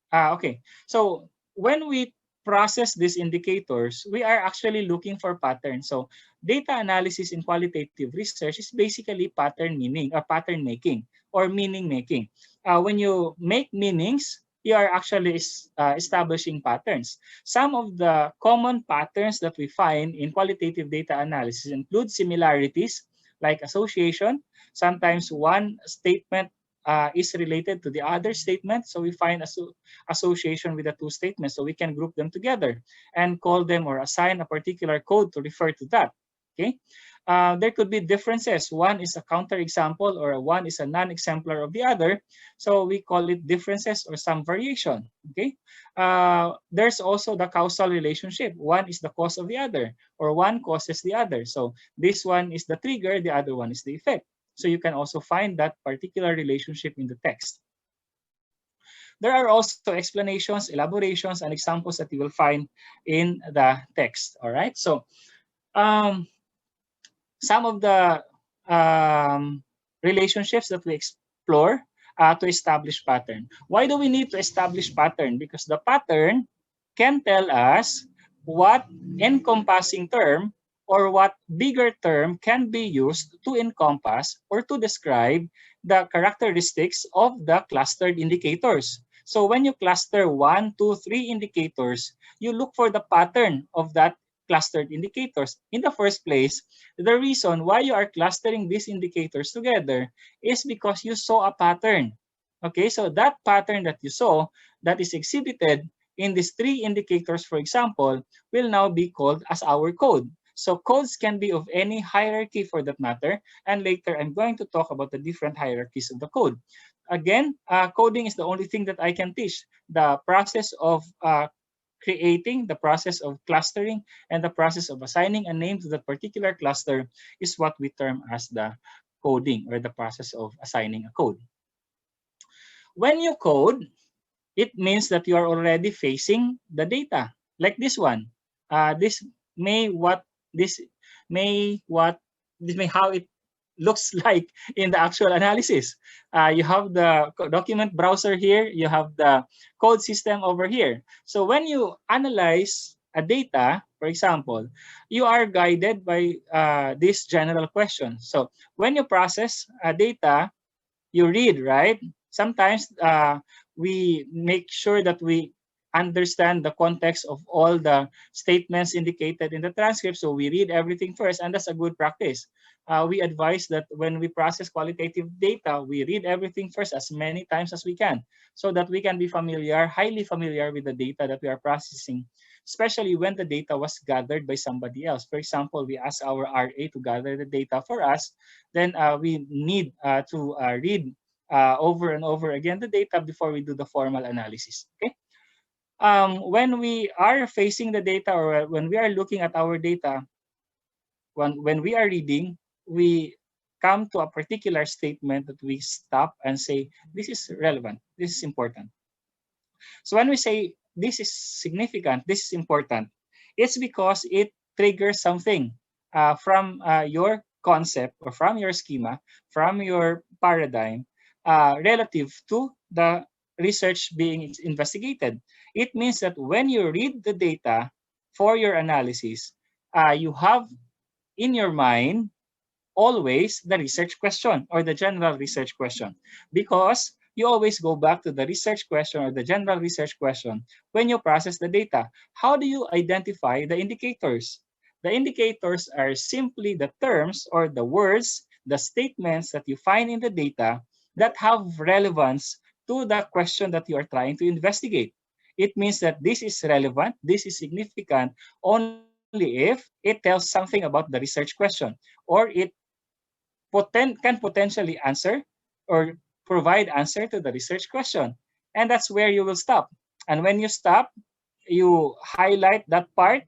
okay. So when we process these indicators, we are actually looking for patterns. So data analysis in qualitative research is basically pattern meaning or pattern making or meaning making. When you make meanings, you are actually establishing patterns. Some of the common patterns that we find in qualitative data analysis include similarities like association. Sometimes one statement is related to the other statement. So we find association with the two statements. So we can group them together and call them or assign a particular code to refer to that. Okay. There could be differences. One is a counterexample or one is a non-exemplar of the other. So we call it differences or some variation. Okay. There's also the causal relationship. One is the cause of the other, or one causes the other. So this one is the trigger, the other one is the effect. So you can also find that particular relationship in the text. There are also explanations, elaborations, and examples that you will find in the text. All right. So some of the relationships that we explore to establish pattern. Why do we need to establish pattern? Because the pattern can tell us what encompassing term or what bigger term can be used to encompass or to describe the characteristics of the clustered indicators. So when you cluster 1, 2, 3 indicators, you look for the pattern of that clustered indicators. In the first place, the reason why you are clustering these indicators together is because you saw a pattern. Okay, so that pattern that you saw that is exhibited in these 3 indicators, for example, will now be called as our code. So codes can be of any hierarchy for that matter, and later I'm going to talk about the different hierarchies of the code. Again, coding is the only thing that I can teach. The process of creating, the process of clustering, and the process of assigning a name to that particular cluster is what we term as the coding or the process of assigning a code. When you code, it means that you are already facing the data, like this one. This may what this may what this may how it looks like in the actual analysis. You have the document browser here, you have the code system over here. So when you analyze a data, for example, you are guided by this general question. So when you process data, you read, right? Sometimes we make sure that we understand the context of all the statements indicated in the transcript. So we read everything first, and that's a good practice. We advise that when we process qualitative data, we read everything first as many times as we can, so that we can be familiar, highly familiar with the data that we are processing, especially when the data was gathered by somebody else. For example, we ask our RA to gather the data for us, then we need to read over and over again the data before we do the formal analysis. Okay. When we are facing the data, or when we are looking at our data, when we are reading, we come to a particular statement that we stop and say, this is relevant, this is important. So when we say this is significant, this is important, it's because it triggers something from your concept, or from your schema, from your paradigm, relative to the research being investigated. It means that when you read the data for your analysis, you have in your mind always the research question, or the general research question, because you always go back to the research question or the general research question when you process the data. How do you identify the indicators? The indicators are simply the terms, or the words, the statements that you find in the data that have relevance to the question that you are trying to investigate. It means that this is relevant, this is significant only if it tells something about the research question, or it can potentially answer or provide answer to the research question. And that's where you will stop. And when you stop, you highlight that part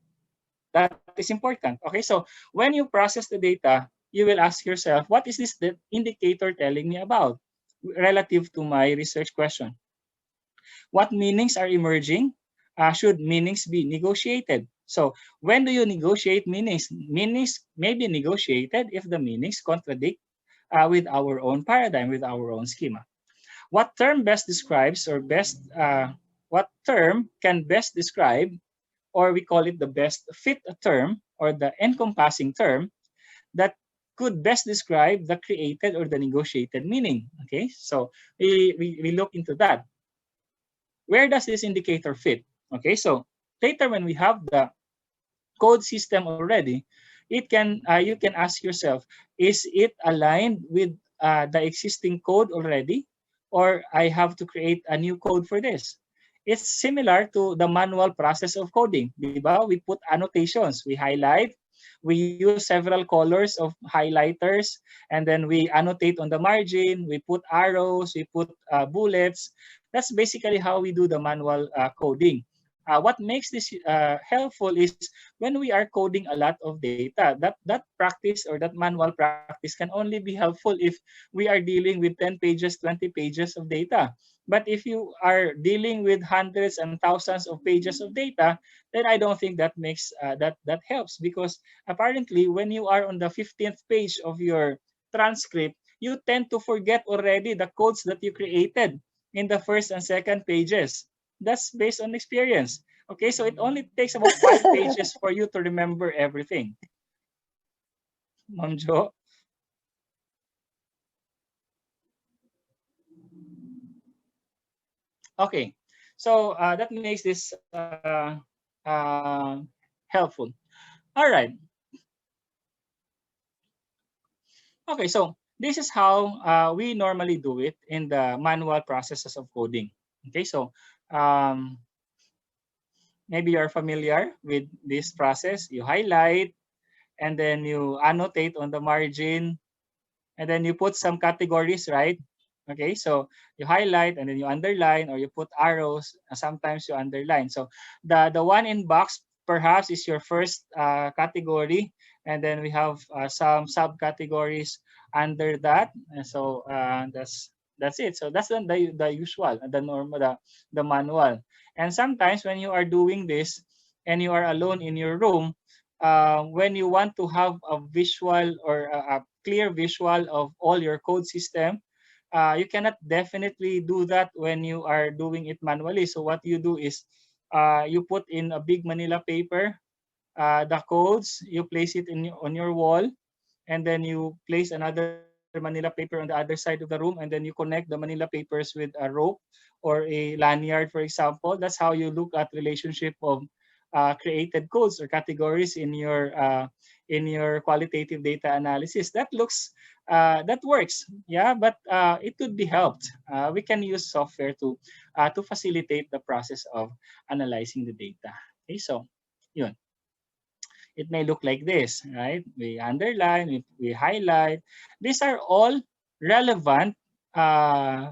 that is important. Okay, so when you process the data, you will ask yourself, what is this the indicator telling me about relative to my research question? What meanings are emerging? Should meanings be negotiated? So when do you negotiate meanings? Meanings may be negotiated if the meanings contradict with our own paradigm, with our own schema. What term best describes, or what term can best describe, or we call it the best fit term, or the encompassing term that could best describe the created or the negotiated meaning? Okay, so we look into that. Where does this indicator fit? Okay, so later when we have the code system already, you can ask yourself, is it aligned with the existing code already, or I have to create a new code for this? It's similar to the manual process of coding, di ba? We put annotations, we highlight, we use several colors of highlighters, and then we annotate on the margin, we put arrows, we put bullets. That's basically how we do the manual coding. What makes this helpful is when we are coding a lot of data, that practice or that manual practice can only be helpful if we are dealing with 10 pages, 20 pages of data. But if you are dealing with hundreds and thousands of pages of data, then I don't think that makes that helps, because apparently when you are on the 15th page of your transcript, you tend to forget already the codes that you created in the first and second pages. That's based on experience. Okay, so it only takes about 5 pages for you to remember everything. Ma'am Jo? Okay, so that makes this helpful. All right. Okay, so this is how we normally do it in the manual processes of coding. Okay, so um, maybe you're familiar with this process. You highlight, and then you annotate on the margin, and then you put some categories, right? Okay, so you highlight, and then you underline, or you put arrows, and sometimes you underline. So the one in box perhaps is your first category, and then we have some subcategories under that. And so that's it. So that's the usual, the normal, the manual. And sometimes when you are doing this and you are alone in your room, when you want to have a visual, or a clear visual of all your code system, you cannot definitely do that when you are doing it manually. So what you do is you put in a big Manila paper the codes, you place it on your wall, and then you place another Manila paper on the other side of the room, and then you connect the Manila papers with a rope or a lanyard, for example. That's how you look at relationship of created codes or categories in your qualitative data analysis. That works, yeah, but it could be helped. We can use software to facilitate the process of analyzing the data. Okay, so yun. It may look like this, right? We underline, we highlight. These are all relevant uh,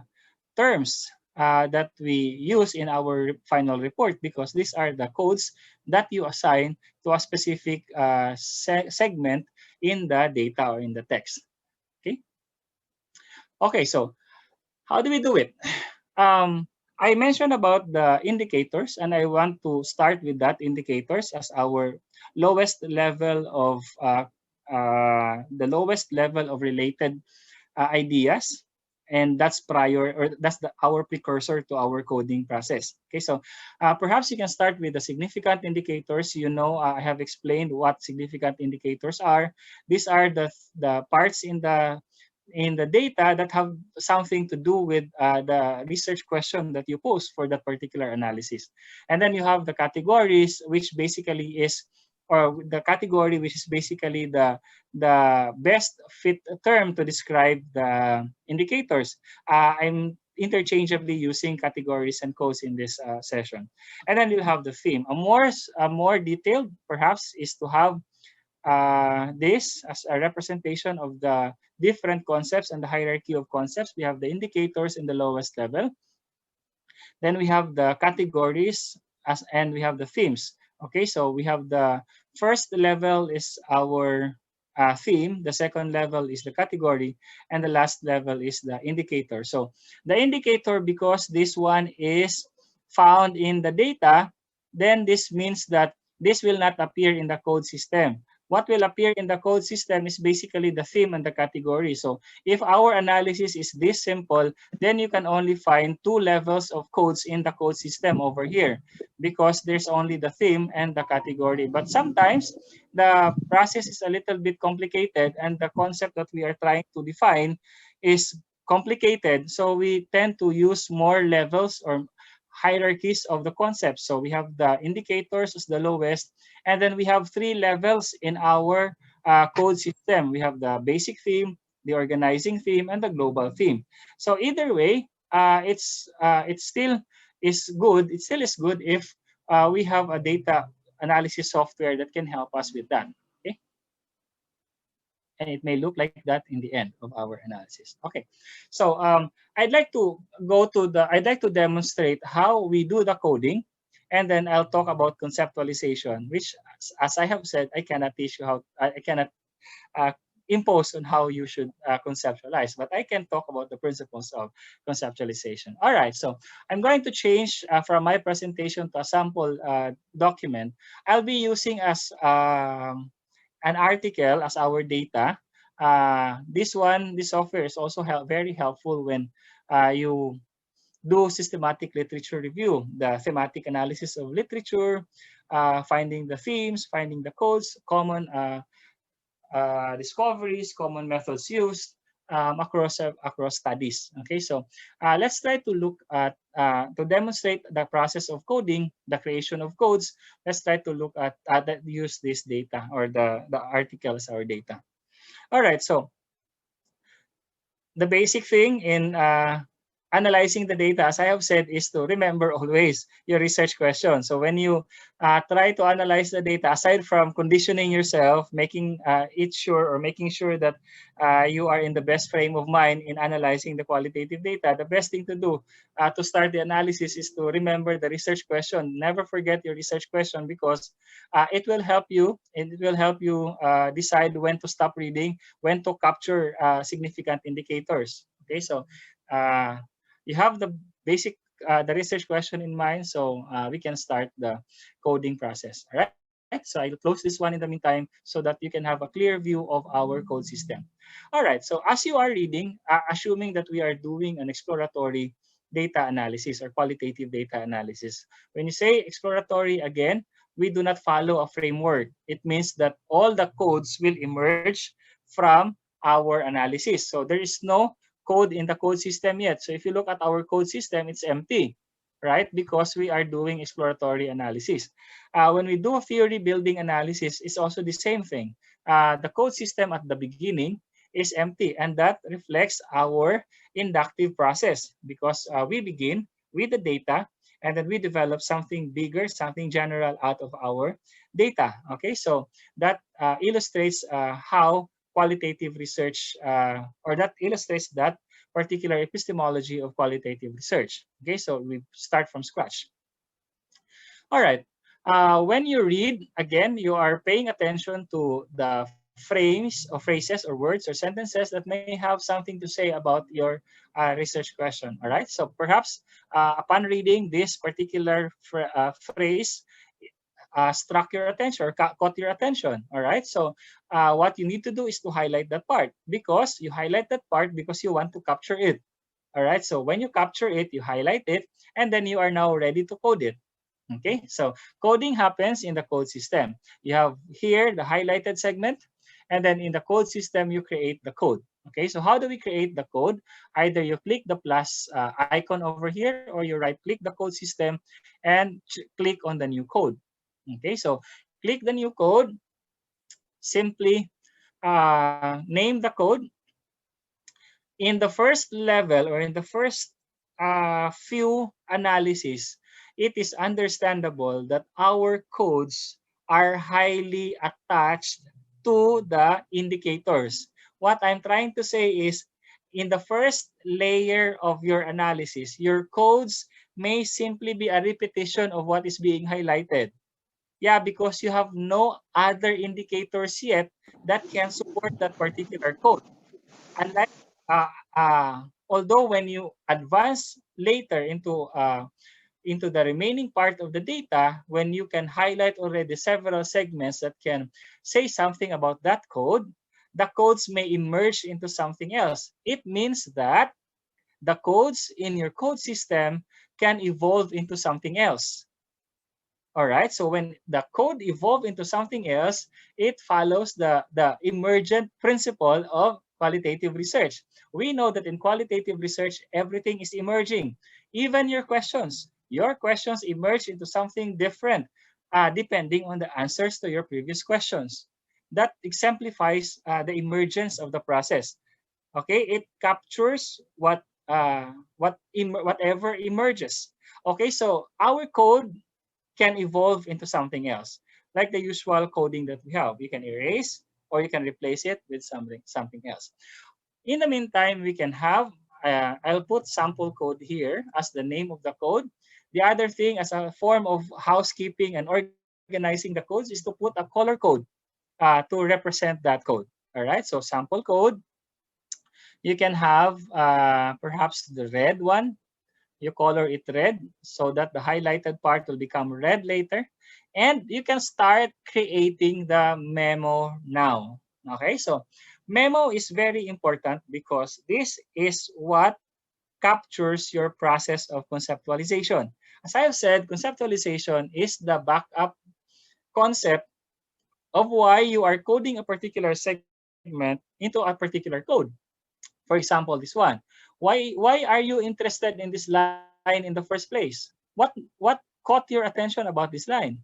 terms that we use in our final report, because these are the codes that you assign to a specific segment in the data or in the text. Okay. Okay. So how do we do it? Um, I mentioned about the indicators, and I want to start with that indicators as our lowest level of related ideas, and that's prior, or that's our precursor to our coding process. Okay, so perhaps you can start with the significant indicators. I have explained what significant indicators are. These are the parts in the data that have something to do with the research question that you pose for that particular analysis. And then you have the categories, which basically is, or the category which is basically the best fit term to describe the indicators. I'm interchangeably using categories and codes in this session. And then you have the theme. A more detailed, perhaps, is to have this as a representation of the different concepts and the hierarchy of concepts. We have the indicators in the lowest level. Then we have the categories and we have the themes. Okay, so we have the first level is our theme, the second level is the category, and the last level is the indicator. So the indicator, because this one is found in the data, then this means that this will not appear in the code system. What will appear in the code system is basically the theme and the category. So if our analysis is this simple, then you can only find two levels of codes in the code system over here, because there's only the theme and the category. But sometimes the process is a little bit complicated, and the concept that we are trying to define is complicated. So we tend to use more levels or hierarchies of the concepts. So we have the indicators as the lowest, and then we have three levels in our code system. We have the basic theme, the organizing theme, and the global theme. So either way, it still is good. It still is good if we have a data analysis software that can help us with that. Okay, and it may look like that in the end of our analysis. Okay, so I'd like to demonstrate how we do the coding, and then I'll talk about conceptualization, which, as I have said, I cannot teach you how. I cannot uh, impose on how you should conceptualize, but I can talk about the principles of conceptualization. All right, so I'm going to change from my presentation to a sample document. I'll be using as an article as our data. This software is also very helpful when you do systematic literature review, the thematic analysis of literature, finding the themes, finding the codes, common discoveries, common methods used across studies. Okay, so let's try to look at to demonstrate the process of coding, the creation of codes. Let's try to look at use this data or the article as our data. All right, so the basic thing in analyzing the data, as I have said, is to remember always your research question. So when you try to analyze the data, aside from conditioning yourself, making making sure that you are in the best frame of mind in analyzing the qualitative data, the best thing to do to start the analysis is to remember the research question. Never forget your research question, because it will help you, and it will help you decide when to stop reading, when to capture significant indicators. Okay, so you have the basic the research question in mind, so we can start the coding process. All right, so I'll close this one in the meantime so that you can have a clear view of our code system. All right, so as you are reading, assuming that we are doing an exploratory data analysis or qualitative data analysis. When you say exploratory, again, we do not follow a framework. It means that all the codes will emerge from our analysis. So there is no code in the code system yet. So if you look at our code system, it's empty, right? Because we are doing exploratory analysis. When we do a theory building analysis, it's also the same thing. The code system at the beginning is empty, and that reflects our inductive process because we begin with the data and then we develop something bigger, something general out of our data. Okay, so that illustrates how qualitative research, or that illustrates that particular epistemology of qualitative research. Okay, so we start from scratch. All right. When you read, again, you are paying attention to the phrases or words or sentences that may have something to say about your research question. All right. So perhaps upon reading this particular phrase, struck your attention or caught your attention. All right. So what you need to do is to highlight that part because you highlight that part because you want to capture it. All right. So when you capture it, you highlight it, and then you are now ready to code it. Okay, so coding happens in the code system. You have here the highlighted segment, and then in the code system, you create the code. Okay, so how do we create the code? Either you click the plus icon over here, or you right click the code system and click on the new code. Okay, so click the new code, simply name the code. In the first level or in the first few analysis, it is understandable that our codes are highly attached to the indicators. What I'm trying to say is, in the first layer of your analysis, your codes may simply be a repetition of what is being highlighted. Yeah, because you have no other indicators yet that can support that particular code. Unlike, although when you advance later into the remaining part of the data, when you can highlight already several segments that can say something about that code, the codes may emerge into something else. It means that the codes in your code system can evolve into something else. All right, so when the code evolves into something else, it follows the emergent principle of qualitative research. We know that in qualitative research, everything is emerging. Even your questions. Your questions emerge into something different depending on the answers to your previous questions. That exemplifies the emergence of the process. Okay, it captures whatever emerges. Okay, so our code can evolve into something else, like the usual coding that we have. You can erase or you can replace it with something else. In the meantime, we can have, I'll put sample code here as the name of the code. The other thing, as a form of housekeeping and organizing the codes, is to put a color code to represent that code. All right, so sample code, you can have perhaps the red one. You color it red so that the highlighted part will become red later. And you can start creating the memo now. Okay, so memo is very important because this is what captures your process of conceptualization. As I have said, conceptualization is the backup concept of why you are coding a particular segment into a particular code. For example, this one. Why are you interested in this line in the first place? What caught your attention about this line?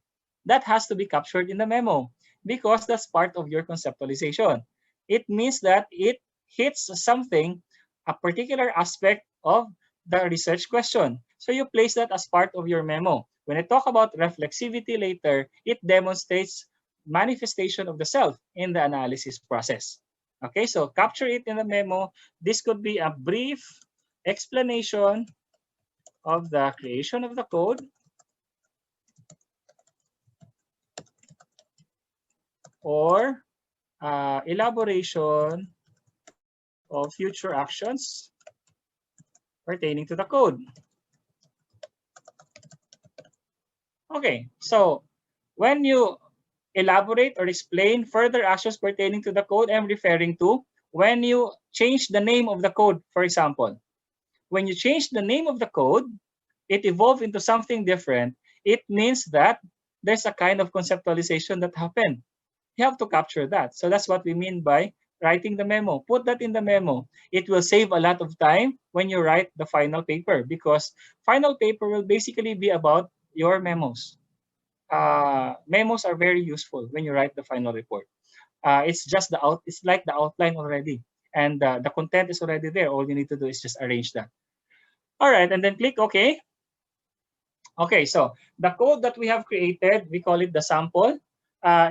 That has to be captured in the memo because that's part of your conceptualization. It means that it hits something, a particular aspect of the research question. So you place that as part of your memo. When I talk about reflexivity later, it demonstrates manifestation of the self in the analysis process. Okay, so capture it in the memo. This could be a brief explanation of the creation of the code or elaboration of future actions pertaining to the code. Okay, so when you elaborate or explain further actions pertaining to the code, I'm referring to when you change the name of the code, for example. When you change the name of the code, it evolved into something different. It means that there's a kind of conceptualization that happened. You have to capture that. So that's what we mean by writing the memo. Put that in the memo. It will save a lot of time when you write the final paper, because final paper will basically be about your memos. Memos are very useful when you write the final report. It's just the out. It's like the outline already, and the content is already there. All you need to do is just arrange that. All right, and then click OK. Okay, so the code that we have created, we call it the sample,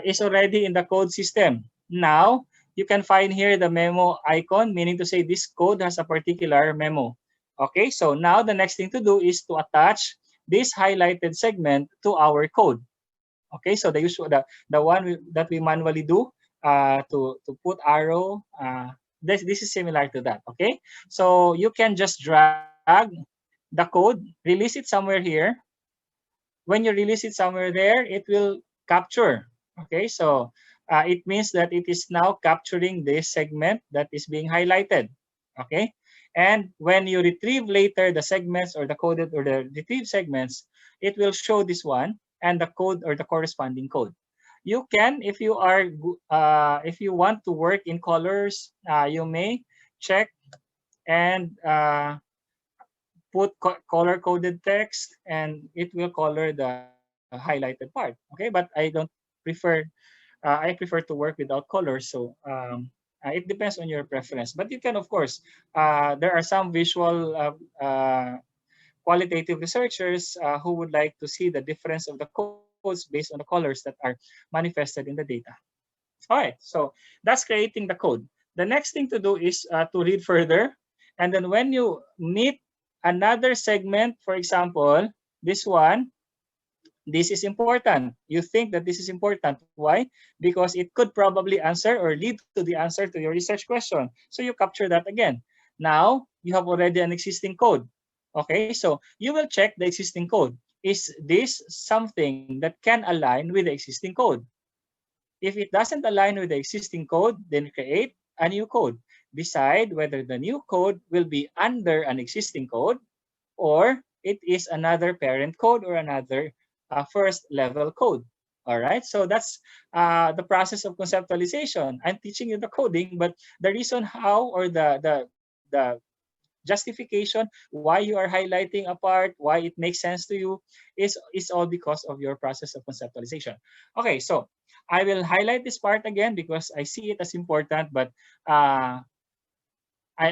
is already in the code system. Now, you can find here the memo icon, meaning to say this code has a particular memo. Okay, so now the next thing to do is to attach this highlighted segment to our code. Okay, so the one that we manually do to put arrow, this is similar to that. Okay, so you can just drag the code, release it somewhere here. When you release it somewhere there, it will capture. Okay, so it means that it is now capturing this segment that is being highlighted. Okay, and when you retrieve later the segments or the coded or the retrieved segments, it will show this one and the code or the corresponding code. You can, if you want to work in colors, you may check and put color coded text, and it will color the highlighted part. Okay, but I don't prefer I prefer to work without colors, so it depends on your preference. But you can, of course, there are some visual qualitative researchers who would like to see the difference of the codes based on the colors that are manifested in the data. All right, so that's creating the code. The next thing to do is to read further. And then when you meet another segment, for example, this one, this is important. You think that this is important. Why? Because it could probably answer or lead to the answer to your research question. So you capture that again. Now, you have already an existing code. Okay, so you will check the existing code. Is this something that can align with the existing code? If it doesn't align with the existing code, then create a new code. Decide whether the new code will be under an existing code or it is another parent code or another first level code. All right, so that's the process of conceptualization. I'm teaching you the coding, but the reason how or the justification why you are highlighting a part, why it makes sense to you is all because of your process of conceptualization. Okay, so I will highlight this part again because I see it as important, but uh,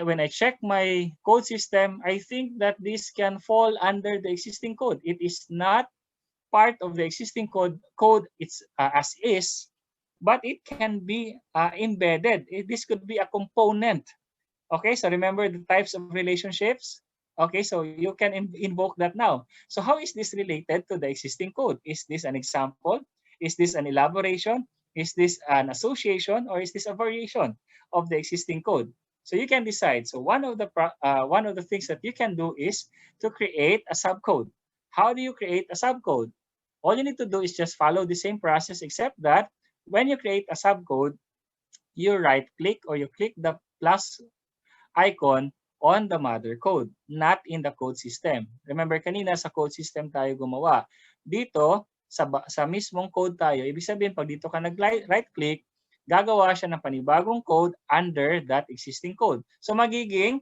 when I check my code system, I think that this can fall under the existing code. It is not part of the existing code it's as is, but it can be embedded. This could be a component. Okay, so remember the types of relationships? Okay, so you can invoke that now. So how is this related to the existing code? Is this an example? Is this an elaboration? Is this an association? Or is this a variation of the existing code? So you can decide. So one of the things that you can do is to create a subcode. How do you create a subcode? All you need to do is just follow the same process, except that when you create a subcode, you right click or you click the plus icon on the mother code, not in the code system. Remember kanina sa code system tayo gumawa. Dito, sa mismong code tayo, ibig sabihin pag dito ka nag-right click, gagawa siya ng panibagong code under that existing code. So magiging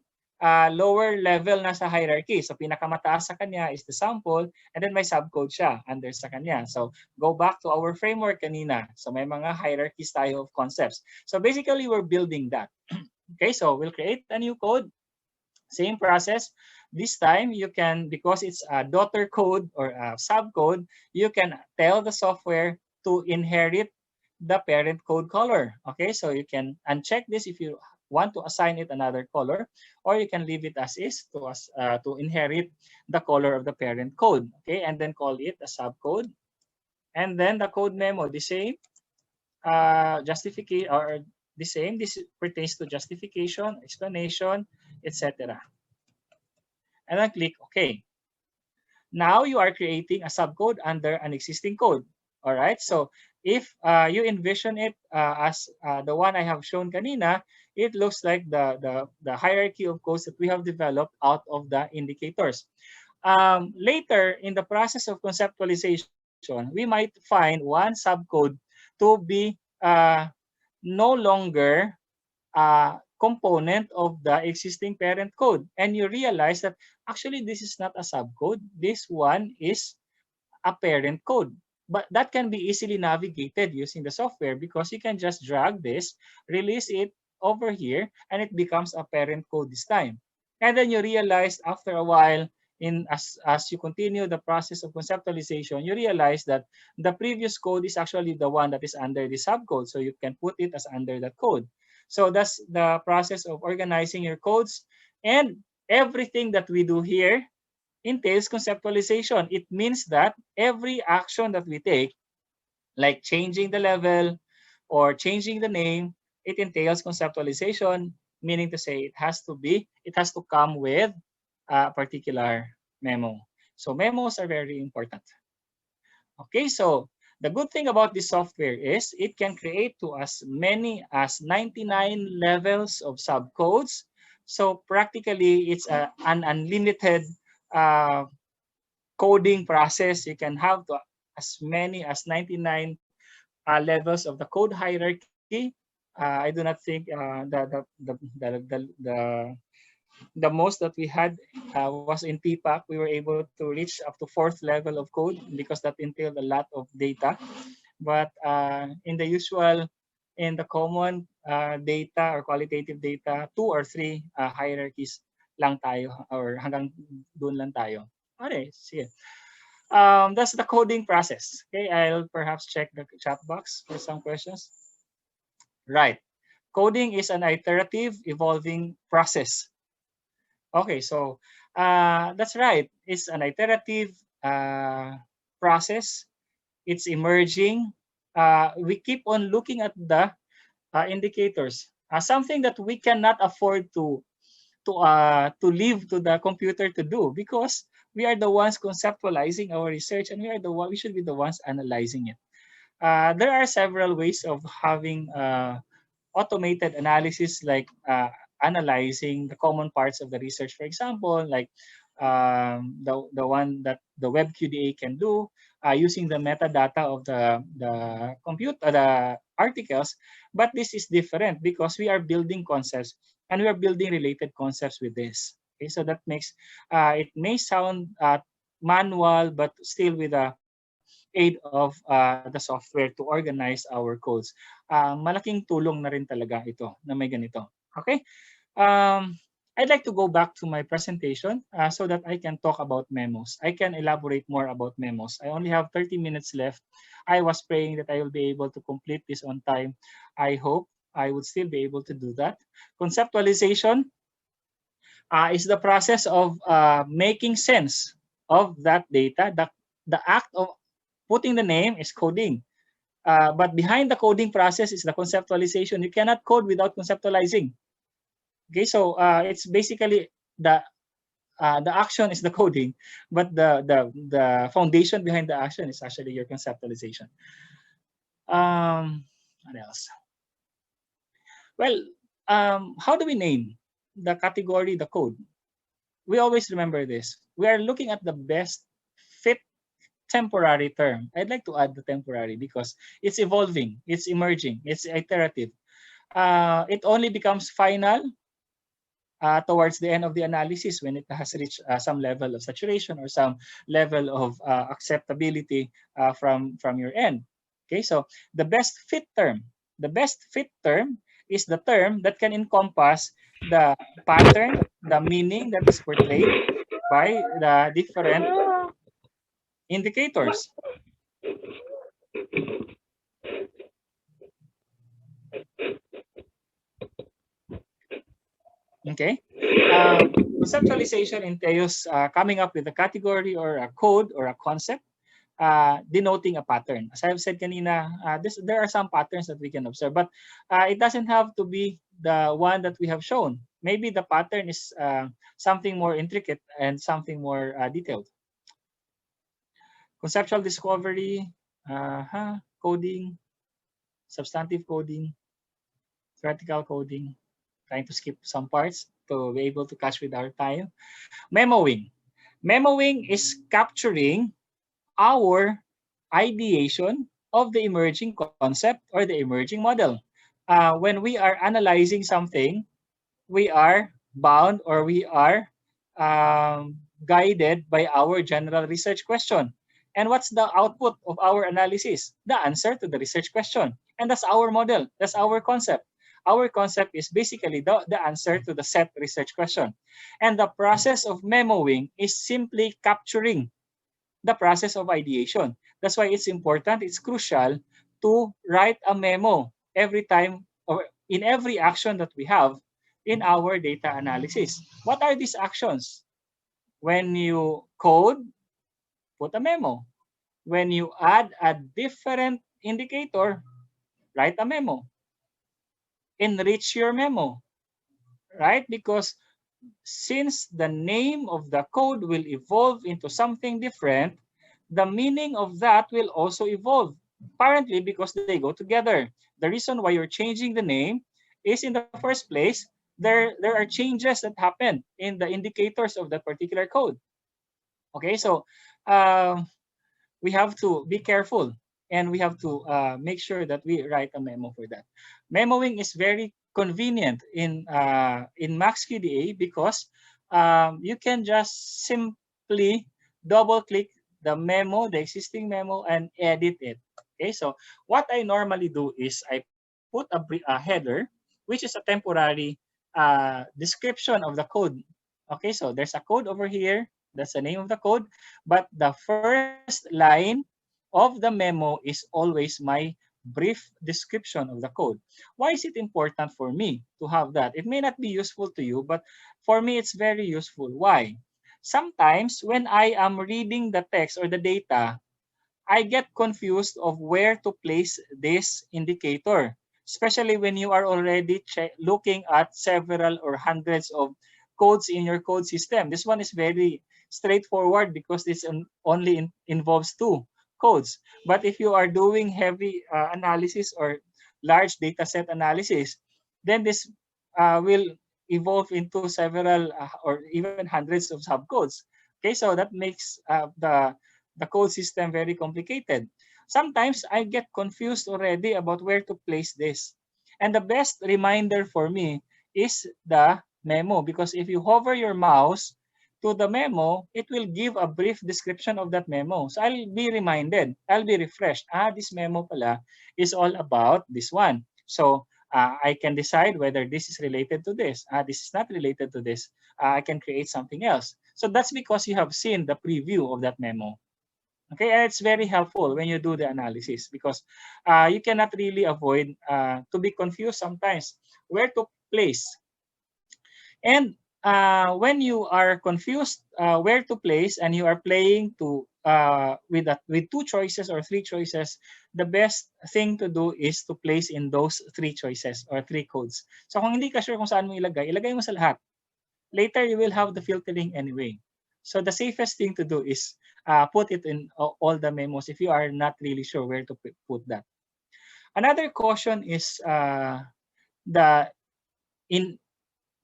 lower level na sa hierarchy. So pinakamataas sa kanya is the sample and then may subcode siya under sa kanya. So go back to our framework kanina. So may mga hierarchies tayo of concepts. So basically we're building that. Okay, so we'll create a new code. Same process. This time you can, because it's a daughter code or a subcode, you can tell the software to inherit the parent code color. Okay, so you can uncheck this if you want to assign it another color, or you can leave it as is to inherit the color of the parent code. Okay, and then call it a subcode. And then the code memo, the same justification or the same. This pertains to justification, explanation, etc. And then click OK. Now you are creating a subcode under an existing code. All right. So if you envision it as the one I have shown kanina, it looks like the hierarchy of codes that we have developed out of the indicators. Later in the process of conceptualization, we might find one subcode to be no longer component of the existing parent code. And you realize that actually this is not a subcode. This one is a parent code. But that can be easily navigated using the software because you can just drag this, release it over here, and it becomes a parent code this time. And then you realize after a while, as you continue the process of conceptualization, you realize that the previous code is actually the one that is under the subcode. So you can put it as under that code. So that's the process of organizing your codes. And everything that we do here entails conceptualization. It means that every action that we take, like changing the level or changing the name, it entails conceptualization, meaning to say it has to come with a particular memo. So memos are very important. Okay, so the good thing about this software is it can create to as many as 99 levels of subcodes. So practically, it's an unlimited uh, coding process. You can have as many as 99 levels of the code hierarchy. I do not think the most that we had was in PPAC. We were able to reach up to 4th level of code because that entailed a lot of data. But in the common data or qualitative data, 2 or 3 hierarchies lang tayo or hanggang doon lang tayo. Okay, sige. That's the coding process. Okay, I'll perhaps check the chat box for some questions. Right. Coding is an iterative, evolving process. Okay, so that's right. It's an iterative process. It's emerging. We keep on looking at the indicators. Something that we cannot afford to leave to the computer to do because we are the ones conceptualizing our research and we should be the ones analyzing it. There are several ways of having automated analysis, like analyzing the common parts of the research, for example, like the one that the web QDA can do using the metadata of the computer, the articles. But this is different because we are building concepts and we are building related concepts with this. Okay, so that makes it may sound manual, but still with a aid of the software to organize our codes. Malaking tulong na rin talaga ito na may ganito. Okay? I'd like to go back to my presentation so that I can talk about memos. I can elaborate more about memos. I only have 30 minutes left. I was praying that I will be able to complete this on time. I hope I would still be able to do that. Conceptualization is the process of making sense of that data. The act of putting the name is coding. But behind the coding process is the conceptualization. You cannot code without conceptualizing. Okay, so it's basically the action is the coding, but the foundation behind the action is actually your conceptualization. What else? Well, how do we name the category, the code? We always remember this. We are looking at the best fit temporary term. I'd like to add the temporary because it's evolving, it's emerging, it's iterative. It only becomes final towards the end of the analysis when it has reached some level of saturation or some level of acceptability from your end. Okay, so the best fit term is the term that can encompass the pattern, the meaning that is portrayed by the different indicators. Okay. Conceptualization entails coming up with a category or a code or a concept denoting a pattern. As I've said kanina, there are some patterns that we can observe, but it doesn't have to be the one that we have shown. Maybe the pattern is something more intricate and something more detailed. Conceptual discovery, coding, substantive coding, theoretical coding. Trying to skip some parts to be able to catch with our time. Memoing. Memoing is capturing our ideation of the emerging concept or the emerging model. when we are analyzing something, we are bound or we are guided by our general research question. And what's the output of our analysis? The answer to the research question. And that's our model. That's our concept. Our concept is basically the answer to the set research question. And the process of memoing is simply capturing the process of ideation. That's why it's important, it's crucial to write a memo every time or in every action that we have in our data analysis. What are these actions? When you code, put a memo. When you add a different indicator, write a memo. Enrich your memo, right? Because since the name of the code will evolve into something different, the meaning of that will also evolve, apparently because they go together. The reason why you're changing the name is in the first place, there are changes that happen in the indicators of that particular code. Okay, so uh, we have to be careful and we have to make sure that we write a memo for that. Memoing is very convenient in MaxQDA because you can just simply double click the memo, the existing memo, and edit it. Okay, so what I normally do is I put a header, which is a temporary description of the code. Okay, so there's a code over here. That's the name of the code. But the first line of the memo is always my brief description of the code. Why is it important for me to have that? It may not be useful to you, but for me, it's very useful. Why? Sometimes when I am reading the text or the data, I get confused of where to place this indicator, especially when you are already looking at several or hundreds of codes in your code system. This one is very straightforward because this only involves two codes. But if you are doing heavy analysis or large data set analysis, then this will evolve into several or even hundreds of subcodes. Okay, so that makes the code system very complicated. Sometimes I get confused already about where to place this. And the best reminder for me is the memo because if you hover your mouse to the memo, it will give a brief description of that memo. So I'll be reminded, I'll be refreshed. This memo pala is all about this one. So I can decide whether this is related to this. This is not related to this. I can create something else. So that's because you have seen the preview of that memo. Okay, and it's very helpful when you do the analysis because you cannot really avoid to be confused sometimes where to place. And when you are confused where to place and you are playing to with two choices or three choices, the best thing to do is to place in those three choices or three codes. So kung hindi ka sure kung saan mo ilagay, ilagay mo sa lahat. Later you will have the filtering anyway. So the safest thing to do is put it in all the memos if you are not really sure where to put that. Another caution is the in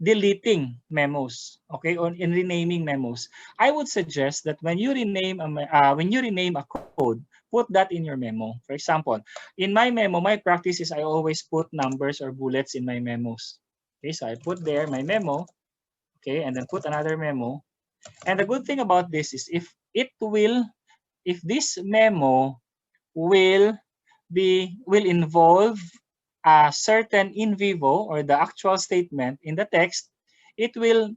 deleting memos, okay, or in renaming memos. I would suggest that when you rename a code, put that in your memo. For example, in my memo, my practice is I always put numbers or bullets in my memos. Okay, so I put there my memo, okay, and then put another memo. And the good thing about this is if this memo will will involve a certain in vivo or the actual statement in the text, it will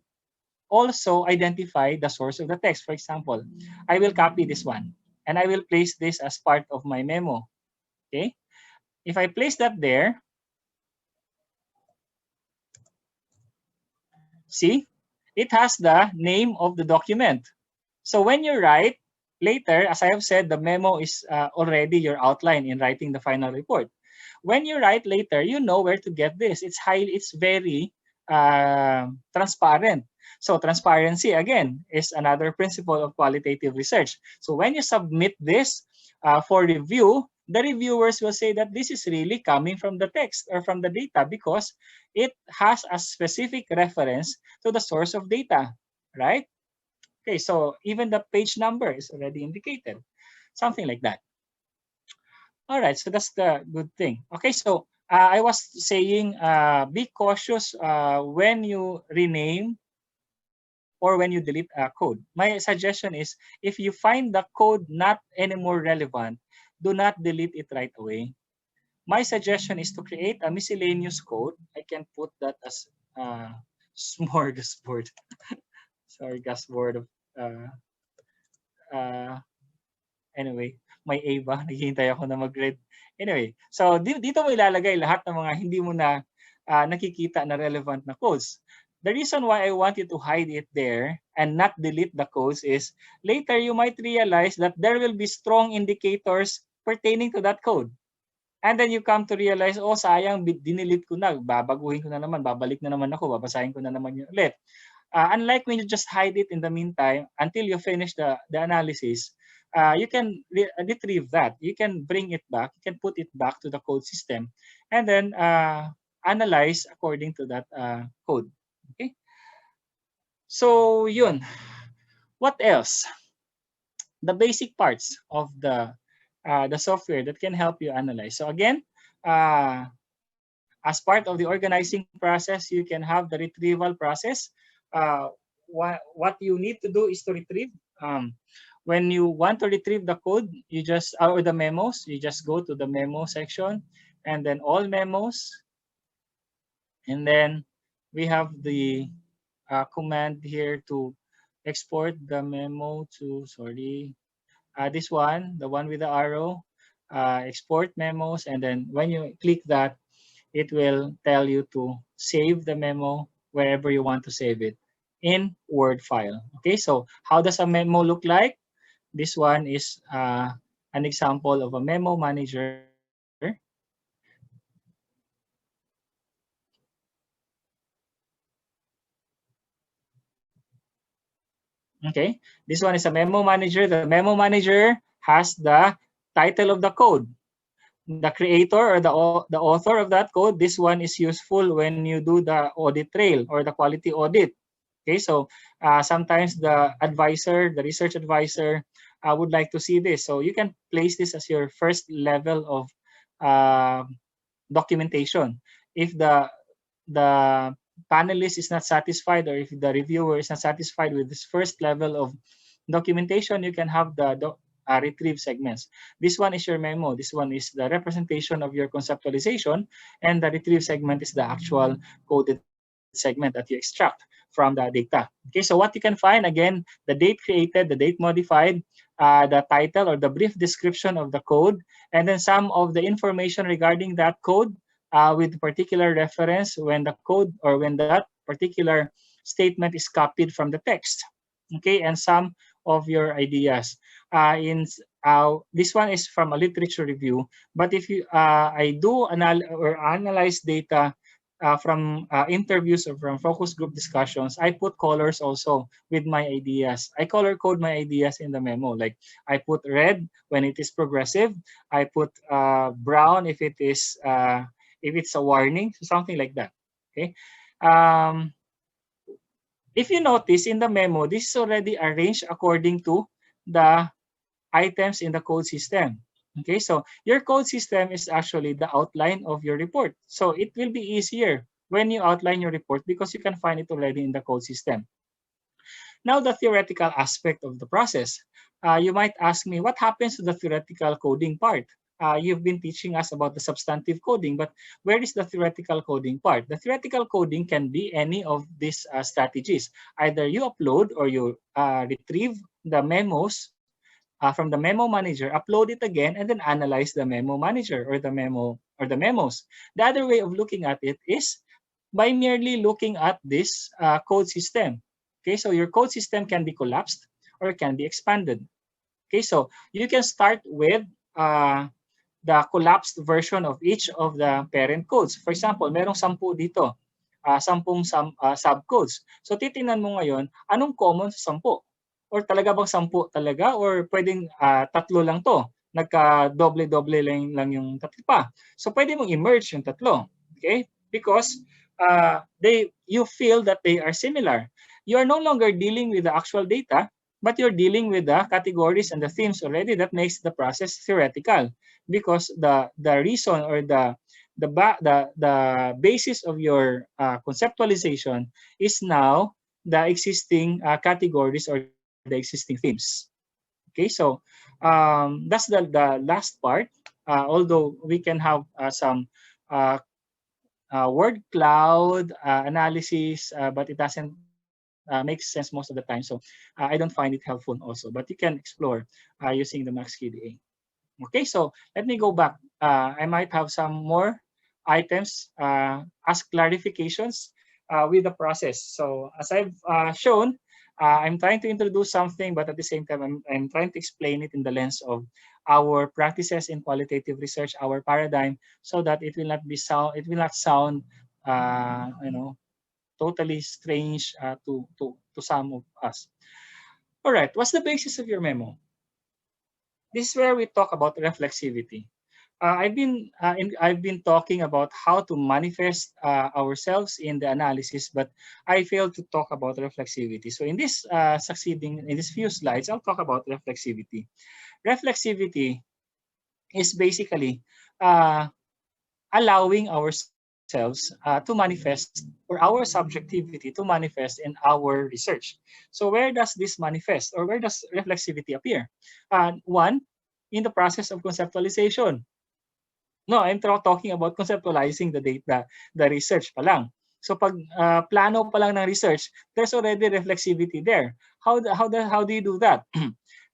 also identify the source of the text. For example, I will copy this one and I will place this as part of my memo. Okay. If I place that there, see, it has the name of the document. So when you write later, as I have said, the memo is already your outline in writing the final report. When you write later, you know where to get this. It's very transparent. So transparency again is another principle of qualitative research. So when you submit this for review, the reviewers will say that this is really coming from the text or from the data because it has a specific reference to the source of data, right? Okay, so even the page number is already indicated, something like that. All right, so that's the good thing. Okay, so I was saying be cautious when you rename or when you delete a code. My suggestion is if you find the code not anymore relevant, do not delete it right away. My suggestion is to create a miscellaneous code. I can put that as smorgasbord. Sorry, gasboard of uh, uh, anyway, may A ba? Naghihintay ako na mag-read. Anyway, so dito mo ilalagay lahat ng mga hindi mo na nakikita na relevant na codes. The reason why I want you to hide it there and not delete the codes is later you might realize that there will be strong indicators pertaining to that code. And then you come to realize, oh sayang, dinilit ko na, babaguhin ko na naman, babalik na naman ako, babasahin ko na naman yun ulit. Unlike when you just hide it in the meantime until you finish the analysis, you can retrieve that. You can bring it back. You can put it back to the code system and then analyze according to that code. Okay. So yun. What else? The basic parts of the software that can help you analyze. So again, as part of the organizing process, you can have the retrieval process. Uh, what you need to do is to retrieve. When you want to retrieve the code, you just or the memos, you just go to the memo section, and then all memos, and then we have the command here to export the memo to this one, the one with the arrow, export memos, and then when you click that, it will tell you to save the memo wherever you want to save it in Word file. Okay, so how does a memo look like? This one is an example of a memo manager. Okay, this one is a memo manager. The memo manager has the title of the code, the creator or the author of that code. This one is useful when you do the audit trail or the quality audit. Okay, so sometimes the advisor, the research advisor, would like to see this. So you can place this as your first level of uh, documentation. If the panelist is not satisfied, or if the reviewer is not satisfied with this first level of documentation, you can have the retrieve segments. This one is your memo. This one is the representation of your conceptualization, and the retrieve segment is the actual coded segment that you extract from the data. Okay, so what you can find, again, the date created, the date modified, the title or the brief description of the code, and then some of the information regarding that code with particular reference when the code or when that particular statement is copied from the text. Okay, and some of your ideas. This one is from a literature review, but if you I do analyze data from interviews or from focus group discussions, I put colors also with my ideas. I color code my ideas in the memo. Like I put red when it is progressive. I put brown if it's a warning, so something like that. Okay. Um, if you notice in the memo, this is already arranged according to the items in the code system. Okay, so your code system is actually the outline of your report. So it will be easier when you outline your report because you can find it already in the code system. Now, the theoretical aspect of the process. You might ask me, what happens to the theoretical coding part? You've been teaching us about the substantive coding, but where is the theoretical coding part? The theoretical coding can be any of these strategies. Either you upload or you retrieve the memos from the memo manager, upload it again, and then analyze the memo manager or the memo or the memos. The other way of looking at it is by merely looking at this code system. Okay, so your code system can be collapsed or can be expanded. Okay, so you can start with the collapsed version of each of the parent codes. For example, merong 10 dito, 10 subcodes. So titingnan mo ngayon, anong common sa 10? Or talaga bang 10 talaga? Or pwedeng tatlo lang to? Nagka-doble-doble lang yung tatlo pa. So pwede mong i-merge yung tatlo. Okay? Because you feel that they are similar. You are no longer dealing with the actual data, but you're dealing with the categories and the themes already that makes the process theoretical, because the reason or the basis of your conceptualization is now the existing categories or the existing themes. Okay, so that's the last part. Although we can have some uh, word cloud analysis, but it doesn't make sense most of the time. So I don't find it helpful also. But you can explore using the MaxQDA. Okay, so let me go back. I might have some more items as clarifications with the process. So as I've shown, I'm trying to introduce something, but at the same time, I'm trying to explain it in the lens of our practices in qualitative research, our paradigm, so that it will not be sound, it will not sound, you know, totally strange to some of us. All right, what's the basis of your memo? This is where we talk about reflexivity. I've been talking about how to manifest ourselves in the analysis, but I failed to talk about reflexivity. So in this in these few slides, I'll talk about reflexivity. Reflexivity is basically uh, allowing ourselves to manifest, or our subjectivity to manifest in our research. So where does this manifest, or where does reflexivity appear? One, in the process of conceptualization. No, I'm talking about conceptualizing the data, the research pa lang. So pag plano pa lang ng research, there's already reflexivity there. How do you do that?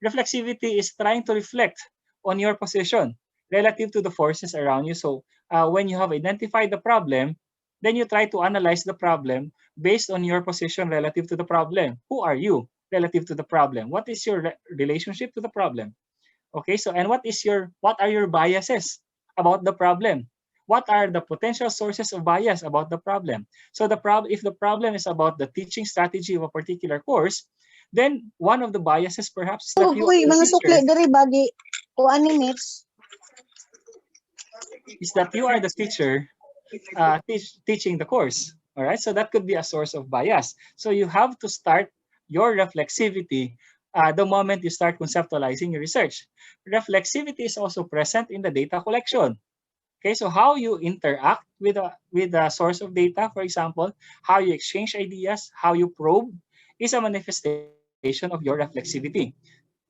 Reflexivity is trying to reflect on your position relative to the forces around you. So when you have identified the problem, then you try to analyze the problem based on your position relative to the problem. Who are you relative to the problem? What is your relationship to the problem? Okay, so and what are your biases about the problem? What are the potential sources of bias about the problem? So if the problem is about the teaching strategy of a particular course, then one of the biases perhaps is that you Uy, are the mga sukli teacher, diri ba di kuan ni Mitch? teaching the course. All right, so that could be a source of bias. So you have to start your reflexivity the moment you start conceptualizing your research. Reflexivity is also present in the data collection. Okay, so how you interact with a source of data, for example, how you exchange ideas, how you probe, is a manifestation of your reflexivity.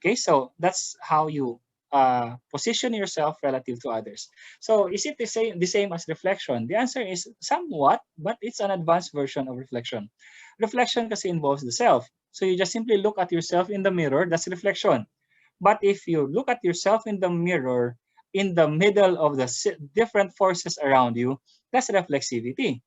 Okay, so that's how you position yourself relative to others. So is it the same as reflection? The answer is somewhat, but it's an advanced version of reflection. Reflection kasi involves the self. So you just simply look at yourself in the mirror, that's reflection. But if you look at yourself in the mirror in the middle of the different forces around you, that's reflexivity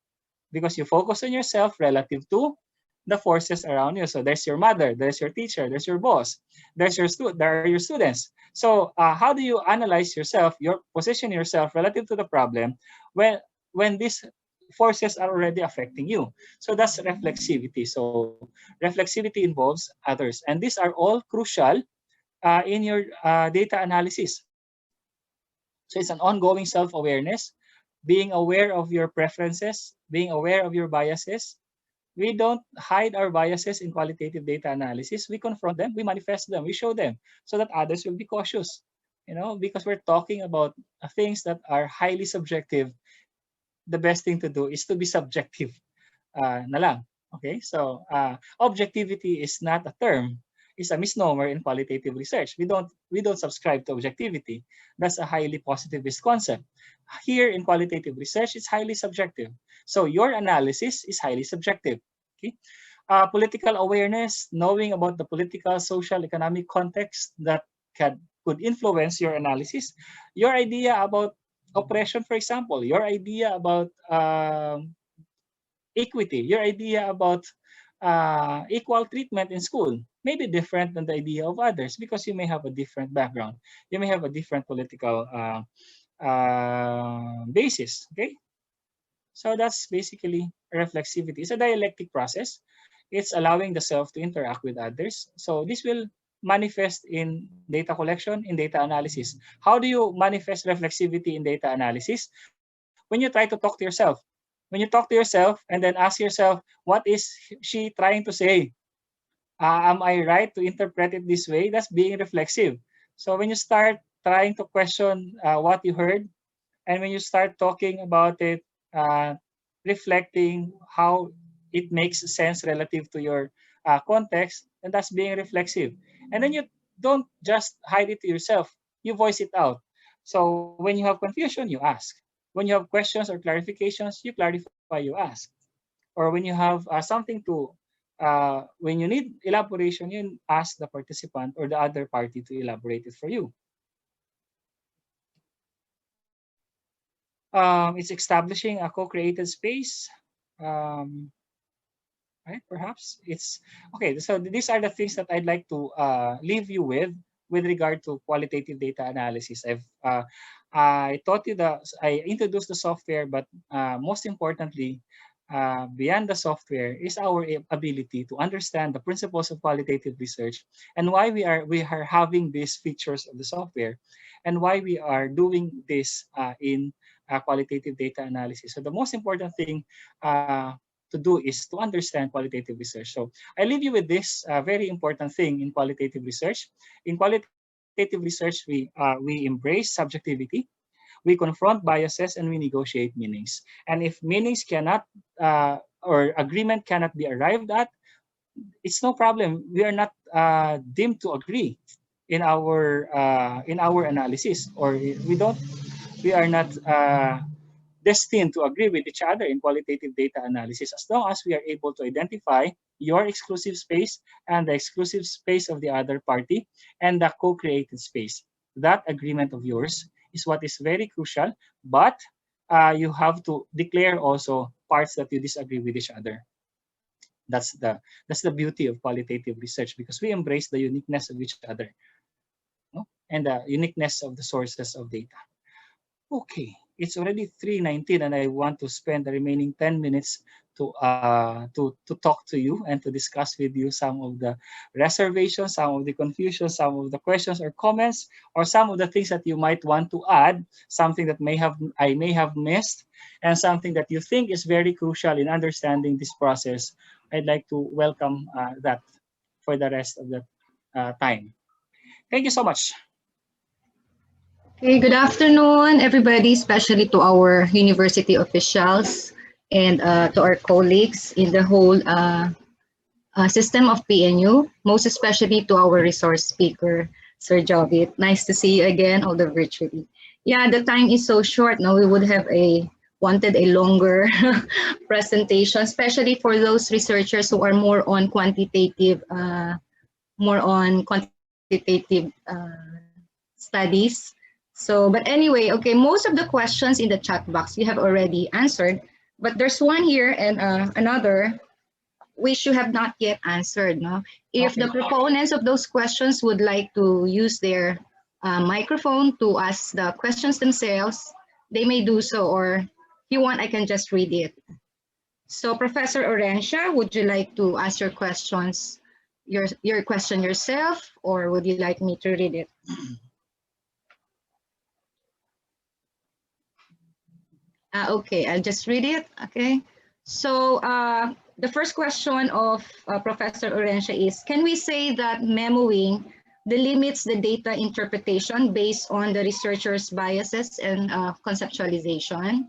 because you focus on yourself relative to the forces around you. So there's your mother, there's your teacher, there's your boss, there are your students. So how do you analyze yourself, your position yourself relative to the problem when these forces are already affecting you? So that's reflexivity. So reflexivity involves others, and these are all crucial in your data analysis. So it's an ongoing self-awareness, being aware of your preferences, being aware of your biases. We don't hide our biases in qualitative data analysis. We confront them, we manifest them, we show them so that others will be cautious. Because we're talking about things that are highly subjective, the best thing to do is to be subjective na lang. Okay, so objectivity is not a term; it's a misnomer in qualitative research. We don't subscribe to objectivity. That's a highly positivist concept. Here in qualitative research, it's highly subjective. So your analysis is highly subjective. Okay, political awareness, knowing about the political, social, economic context that could influence your analysis, your idea about oppression, for example, your idea about equity, your idea about equal treatment in school may be different than the idea of others because you may have a different background. You may have a different political basis. Okay, so that's basically reflexivity. It's a dialectic process. It's allowing the self to interact with others. So this will manifest in data collection, in data analysis. How do you manifest reflexivity in data analysis? When you try to talk to yourself. When you talk to yourself and then ask yourself, what is she trying to say? Am I right to interpret it this way? That's being reflexive. So when you start trying to question what you heard, And when you start talking about it, reflecting how it makes sense relative to your context, and that's being reflexive. And then you don't just hide it to yourself, you voice it out. So when you have confusion, you ask. When you have questions or clarifications, you clarify, you ask. Or when you have something to, when you need elaboration, you ask the participant or the other party to elaborate it for you. It's establishing a co-created space. Um, right? Perhaps it's okay. So these are the things that I'd like to leave you with regard to qualitative data analysis. I taught you I introduced the software, but most importantly, beyond the software is our ability to understand the principles of qualitative research and why we are having these features of the software, and why we are doing this in qualitative data analysis. So the most important thing to do is to understand qualitative research. So I leave you with this very important thing in qualitative research. In qualitative research, we embrace subjectivity, we confront biases, and we negotiate meanings. And if meanings cannot or agreement cannot be arrived at, it's no problem. We are not deemed to agree in our analysis, or we are not destined to agree with each other in qualitative data analysis, as long as we are able to identify your exclusive space and the exclusive space of the other party and the co-created space. That agreement of yours is what is very crucial, but you have to declare also parts that you disagree with each other. That's the beauty of qualitative research, because we embrace the uniqueness of each other, no? And the uniqueness of the sources of data. Okay, it's already 3:19, and I want to spend the remaining 10 minutes to talk to you and to discuss with you some of the reservations, some of the confusion, some of the questions or comments, or some of the things that you might want to add, something that I may have missed, and something that you think is very crucial in understanding this process. I'd like to welcome that for the rest of the time. Thank you so much. Okay, good afternoon, everybody, especially to our university officials and to our colleagues in the whole system of PNU, most especially to our resource speaker, Sir Jovit. Nice to see you again, although virtually. Yeah, the time is so short. Now we would have wanted a longer presentation, especially for those researchers who are more on quantitative studies. So, but anyway, okay, most of the questions in the chat box you have already answered, but there's one here and another which you have not yet answered. No? If Okay. the proponents of those questions would like to use their microphone to ask the questions themselves, they may do so, or if you want, I can just read it. So Professor Orencia, would you like to ask your questions, your question yourself, or would you like me to read it? Okay, I'll just read it. Okay. So the first question of Professor Orencia is, can we say that memoing delimits the data interpretation based on the researcher's biases and conceptualization?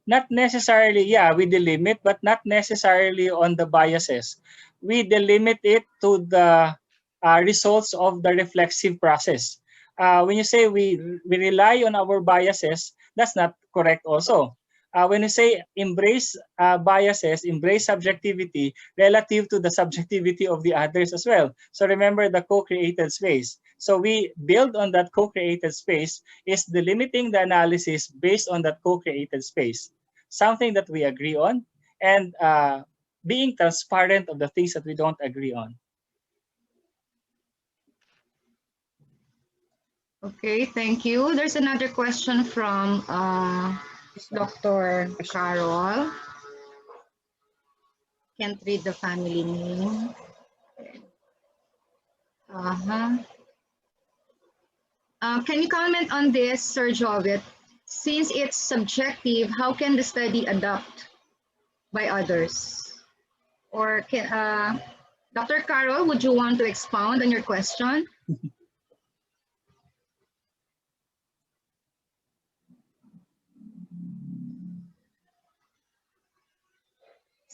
Not necessarily, yeah, we delimit, but not necessarily on the biases. We delimit it to the results of the reflexive process. When you say we rely on our biases, that's not correct also. When you say embrace biases, embrace subjectivity relative to the subjectivity of the others as well. So remember the co-created space. So we build on that co-created space is delimiting the analysis based on that co-created space, something that we agree on, and being transparent of the things that we don't agree on. Okay, thank you. There's another question from Dr. Carol. Can't read the family name. Can you comment on this, Sir Jovit? Since it's subjective, how can the study adapt by others? Or can Dr. Carol, would you want to expound on your question?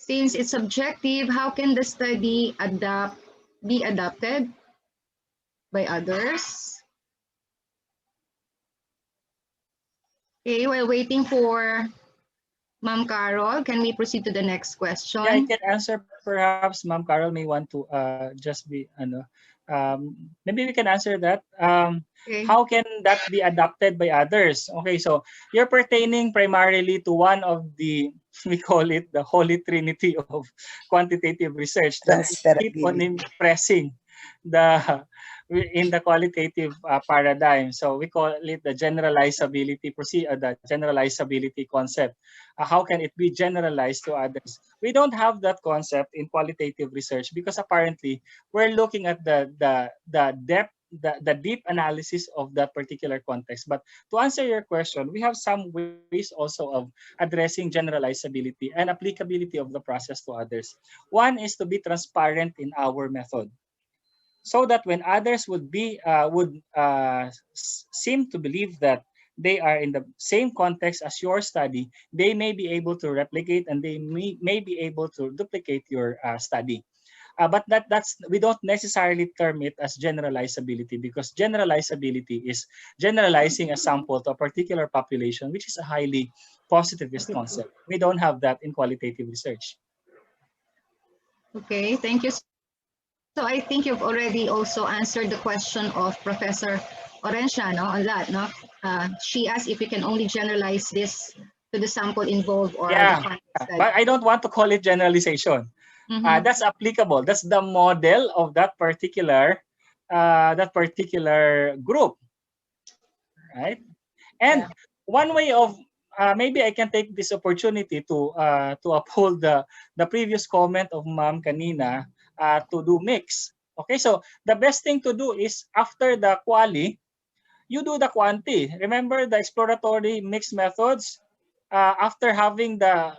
Since it's subjective, how can the study be adopted by others? Okay, while waiting for Ma'am Carol, can we proceed to the next question? Yeah, I can answer. Perhaps Ma'am Carol may want to just be maybe we can answer that. Okay. How can that be adopted by others? Okay, so you're pertaining primarily to one of the we call it the holy trinity of quantitative research that we keep on Transferability. impressing the in the qualitative paradigm. So we call it the generalizability the generalizability concept. How can it be generalized to others? We don't have that concept in qualitative research because apparently we're looking at the depth, the deep analysis of that particular context. But to answer your question, we have some ways also of addressing generalizability and applicability of the process to others. One is to be transparent in our method, so that when others seem to believe that they are in the same context as your study, they may be able to replicate and they may be able to duplicate your study. But that's we don't necessarily term it as generalizability, because generalizability is generalizing a sample to a particular population, which is a highly positivist concept. We don't have that in qualitative research. Okay, thank you. So I think you've already also answered the question of Professor Orenciano on that, no? She asked if we can only generalize this to the sample involved or Yeah, the context study. but I don't want to call it generalization. That's applicable. That's the model of that particular group, right? And one way of maybe I can take this opportunity to uphold the previous comment of Ma'am kanina, to do mix. Okay, so the best thing to do is after the quali, you do the quanti. Remember the exploratory mixed methods? After having the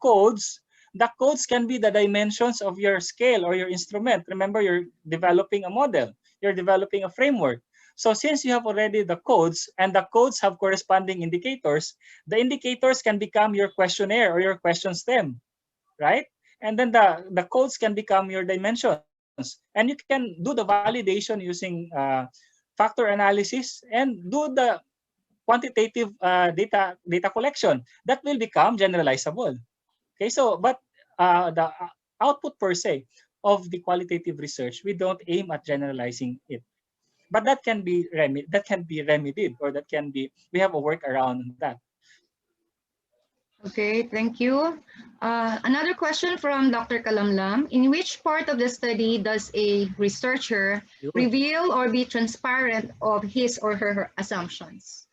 codes can be the dimensions of your scale or your instrument. Remember, you're developing a model, you're developing a framework. So since you have already the codes and the codes have corresponding indicators, the indicators can become your questionnaire or your question stem, right? And then the codes can become your dimensions. And you can do the validation using factor analysis and do the quantitative data collection. That will become generalizable. Okay, so but the output per se of the qualitative research, we don't aim at generalizing it. But that can be remedied, or that can be, we have a workaround on that. Okay, thank you. Another question from Dr. Kalamlam. In which part of the study does a researcher reveal or be transparent of his or her assumptions?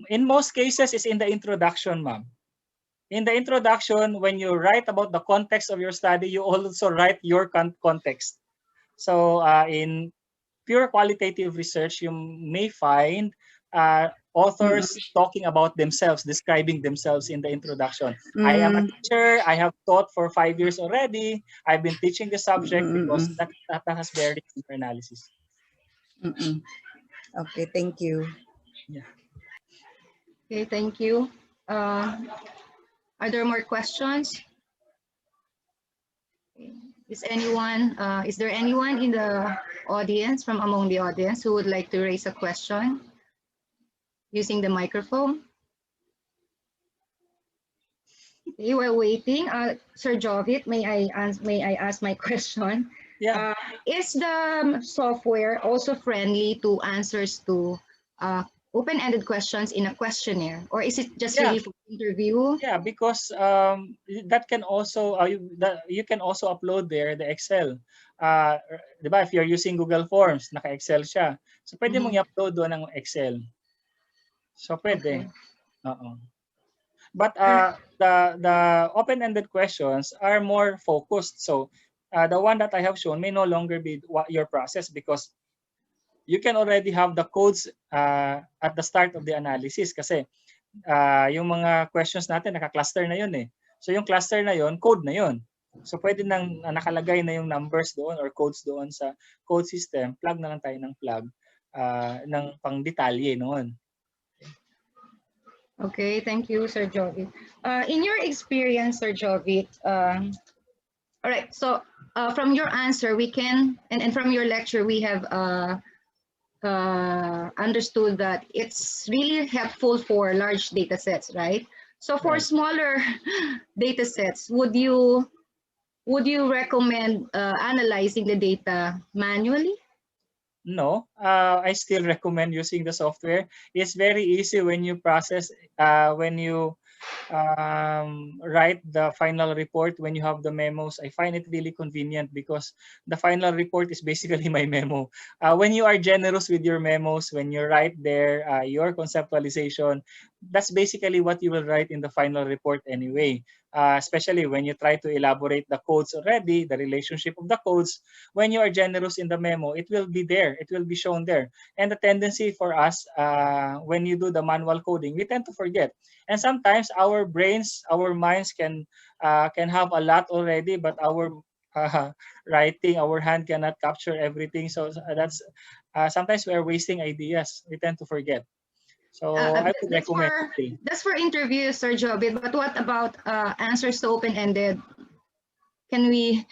In most cases, it's in the introduction, ma'am. In the introduction, when you write about the context of your study, you also write your context. So in pure qualitative research, you may find authors talking about themselves, describing themselves in the introduction. I am a teacher. I have taught for 5 years already. I've been teaching the subject, because that has bearing in your analysis. Okay, thank you. Yeah. Okay, thank you. Are there more questions? Is there anyone in the audience, from among the audience, who would like to raise a question using the microphone? Okay, while waiting, Sir Jovit, may I ask my question? Yeah. Is the software also friendly to answers to open-ended questions in a questionnaire, or is it just really for interview? Yeah, because that can also you can also upload there the Excel. Diba, if you're using Google Forms, naka-Excel siya. So pwede mong i-upload doon ng Excel. So pwede. Okay. Oo. But the open-ended questions are more focused. So the one that I have shown may no longer be your process, because you can already have the codes at the start of the analysis, kasi yung mga questions natin naka-cluster na yun eh. So yung cluster na yun, code na yun. So pwede nang nakalagay na yung numbers doon or codes doon sa code system, plug na lang tayo ng plug ng pang-detalye noon. Okay, thank you, Sir Jovit. In your experience, Sir Jovit, all right, so from your answer, we can, and from your lecture, we have understood that it's really helpful for large data sets, right? So for Right. smaller data sets, would you recommend analyzing the data manually? No, I still recommend using the software. It's very easy when you process, when you write the final report, when you have the memos. I find it really convenient because the final report is basically my memo. When you are generous with your memos, when you write there your conceptualization, that's basically what you will write in the final report anyway. Especially when you try to elaborate the codes already, the relationship of the codes. When you are generous in the memo, it will be there. It will be shown there. And the tendency for us, when you do the manual coding, we tend to forget. And sometimes our brains, our minds can have a lot already, but our uh, writing, our hand cannot capture everything. So that's sometimes we are wasting ideas. We tend to forget. So I would That's recommend for still. that's for interviews, Sir Jobit. But what about answers to open-ended? Can we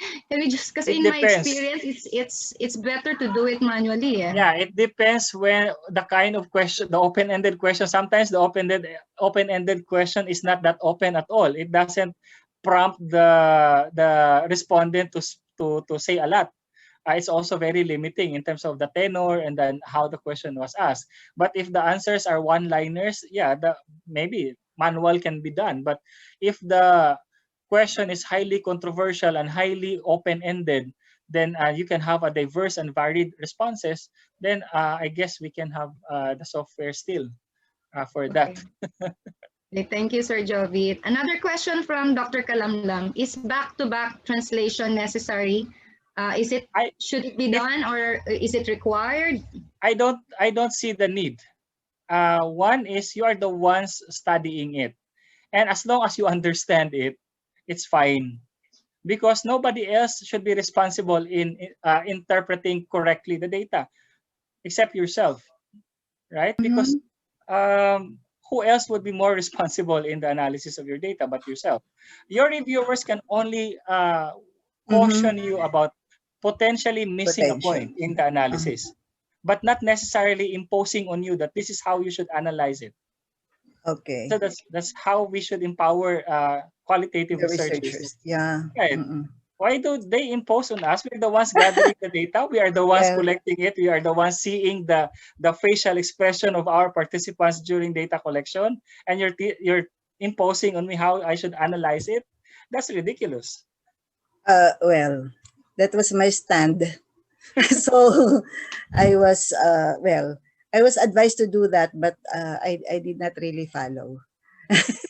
just, because It in my depends. experience, it's better to do it manually. Yeah. Yeah, it depends when the kind of question, the open-ended question. Sometimes the open-ended question is not that open at all. It doesn't prompt the respondent to say a lot. It's also very limiting in terms of the tenor and then how the question was asked. But if the answers are one-liners, yeah, maybe manual can be done. But if the question is highly controversial and highly open-ended, then you can have a diverse and varied responses. Then I guess we can have the software still for Okay. that. Okay, thank you, Sir Jovit. Another question from Dr. Kalamlam: is back-to-back translation necessary? Is it I should it be it done, or is it required? I don't see the need. One is you are the ones studying it. And as long as you understand it, it's fine. Because nobody else should be responsible in interpreting correctly the data except yourself, right? Because Mhm. who else would be more responsible in the analysis of your data but yourself? Your reviewers can only Mhm. caution you about potentially missing a Potential. point in the analysis, but not necessarily imposing on you that this is how you should analyze it. Okay. So that's how we should empower qualitative The researchers. researchers. Yeah. Right. Mm-mm. Why do they impose on us? We're the ones gathering the data. We are the ones Yeah. collecting it. We are the ones seeing the facial expression of our participants during data collection. And you're imposing on me how I should analyze it. That's ridiculous. Well, that was my stand. So I was I was advised to do that, but I did not really follow.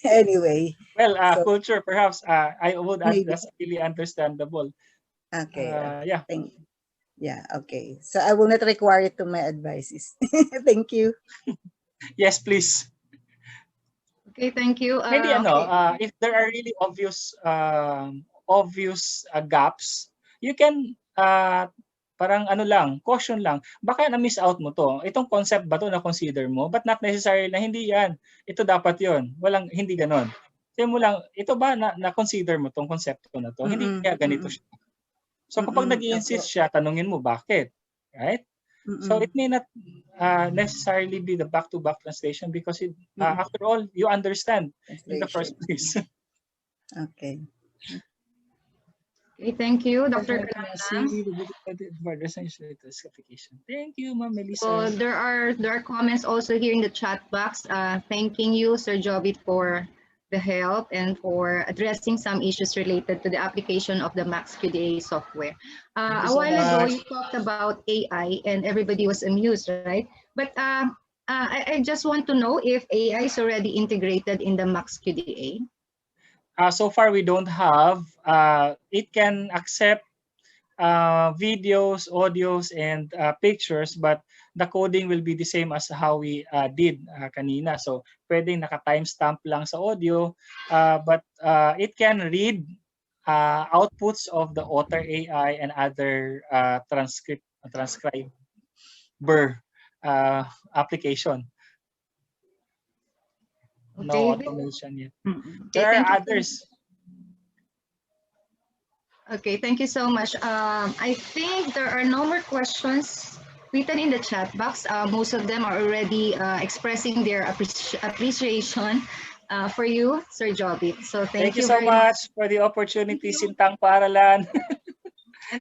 Anyway, Well, so culture perhaps I would maybe that's really understandable. okay. Yeah. Thank Yeah, okay. So I will not require it to my advices. Thank you. Yes, please. Okay, thank you. Maybe Okay. if there are really obvious gaps, you can parang ano lang, caution lang. Baka na-miss out mo to. Itong concept ba to na consider mo? But not necessarily na hindi yan. Ito dapat yon. Walang hindi ganon. Sabi mo lang, ito ba na-consider mo tong konsepto na to? Hindi Mm-mm, kaya ganito mm-mm, siya. So kapag nag-i-insist opo. siya, tanungin mo bakit. Right? So Mm-mm, it may not necessarily be the back-to-back translation because mm-mm. after all, you understand in the first Translation. place. Okay. Okay, thank you, Dr. Thank Kalamlam. you, Ma'am So Melissa. there are comments also here in the chat box, thanking you, Sir Jovit, for the help and for addressing some issues related to the application of the MaxQDA software. Thank you A so while ago, much. you talked about AI and everybody was amused, right? But I just want to know if AI is already integrated in the MaxQDA. So far, we don't have. It can accept videos, audios, and pictures, but the coding will be the same as how we did kanina. So, pwedeng naka-timestamp lang sa audio, but it can read outputs of the Otter.ai and other transcriber application. No Okay. automation yet. Okay, There are thank you. others. Okay, thank you so much. I think there are no more questions written in the chat box. Most of them are already expressing their appreciation for you, Sir Jobit. So Thank thank you you so very much. much for the opportunity, Sintang Paaralan.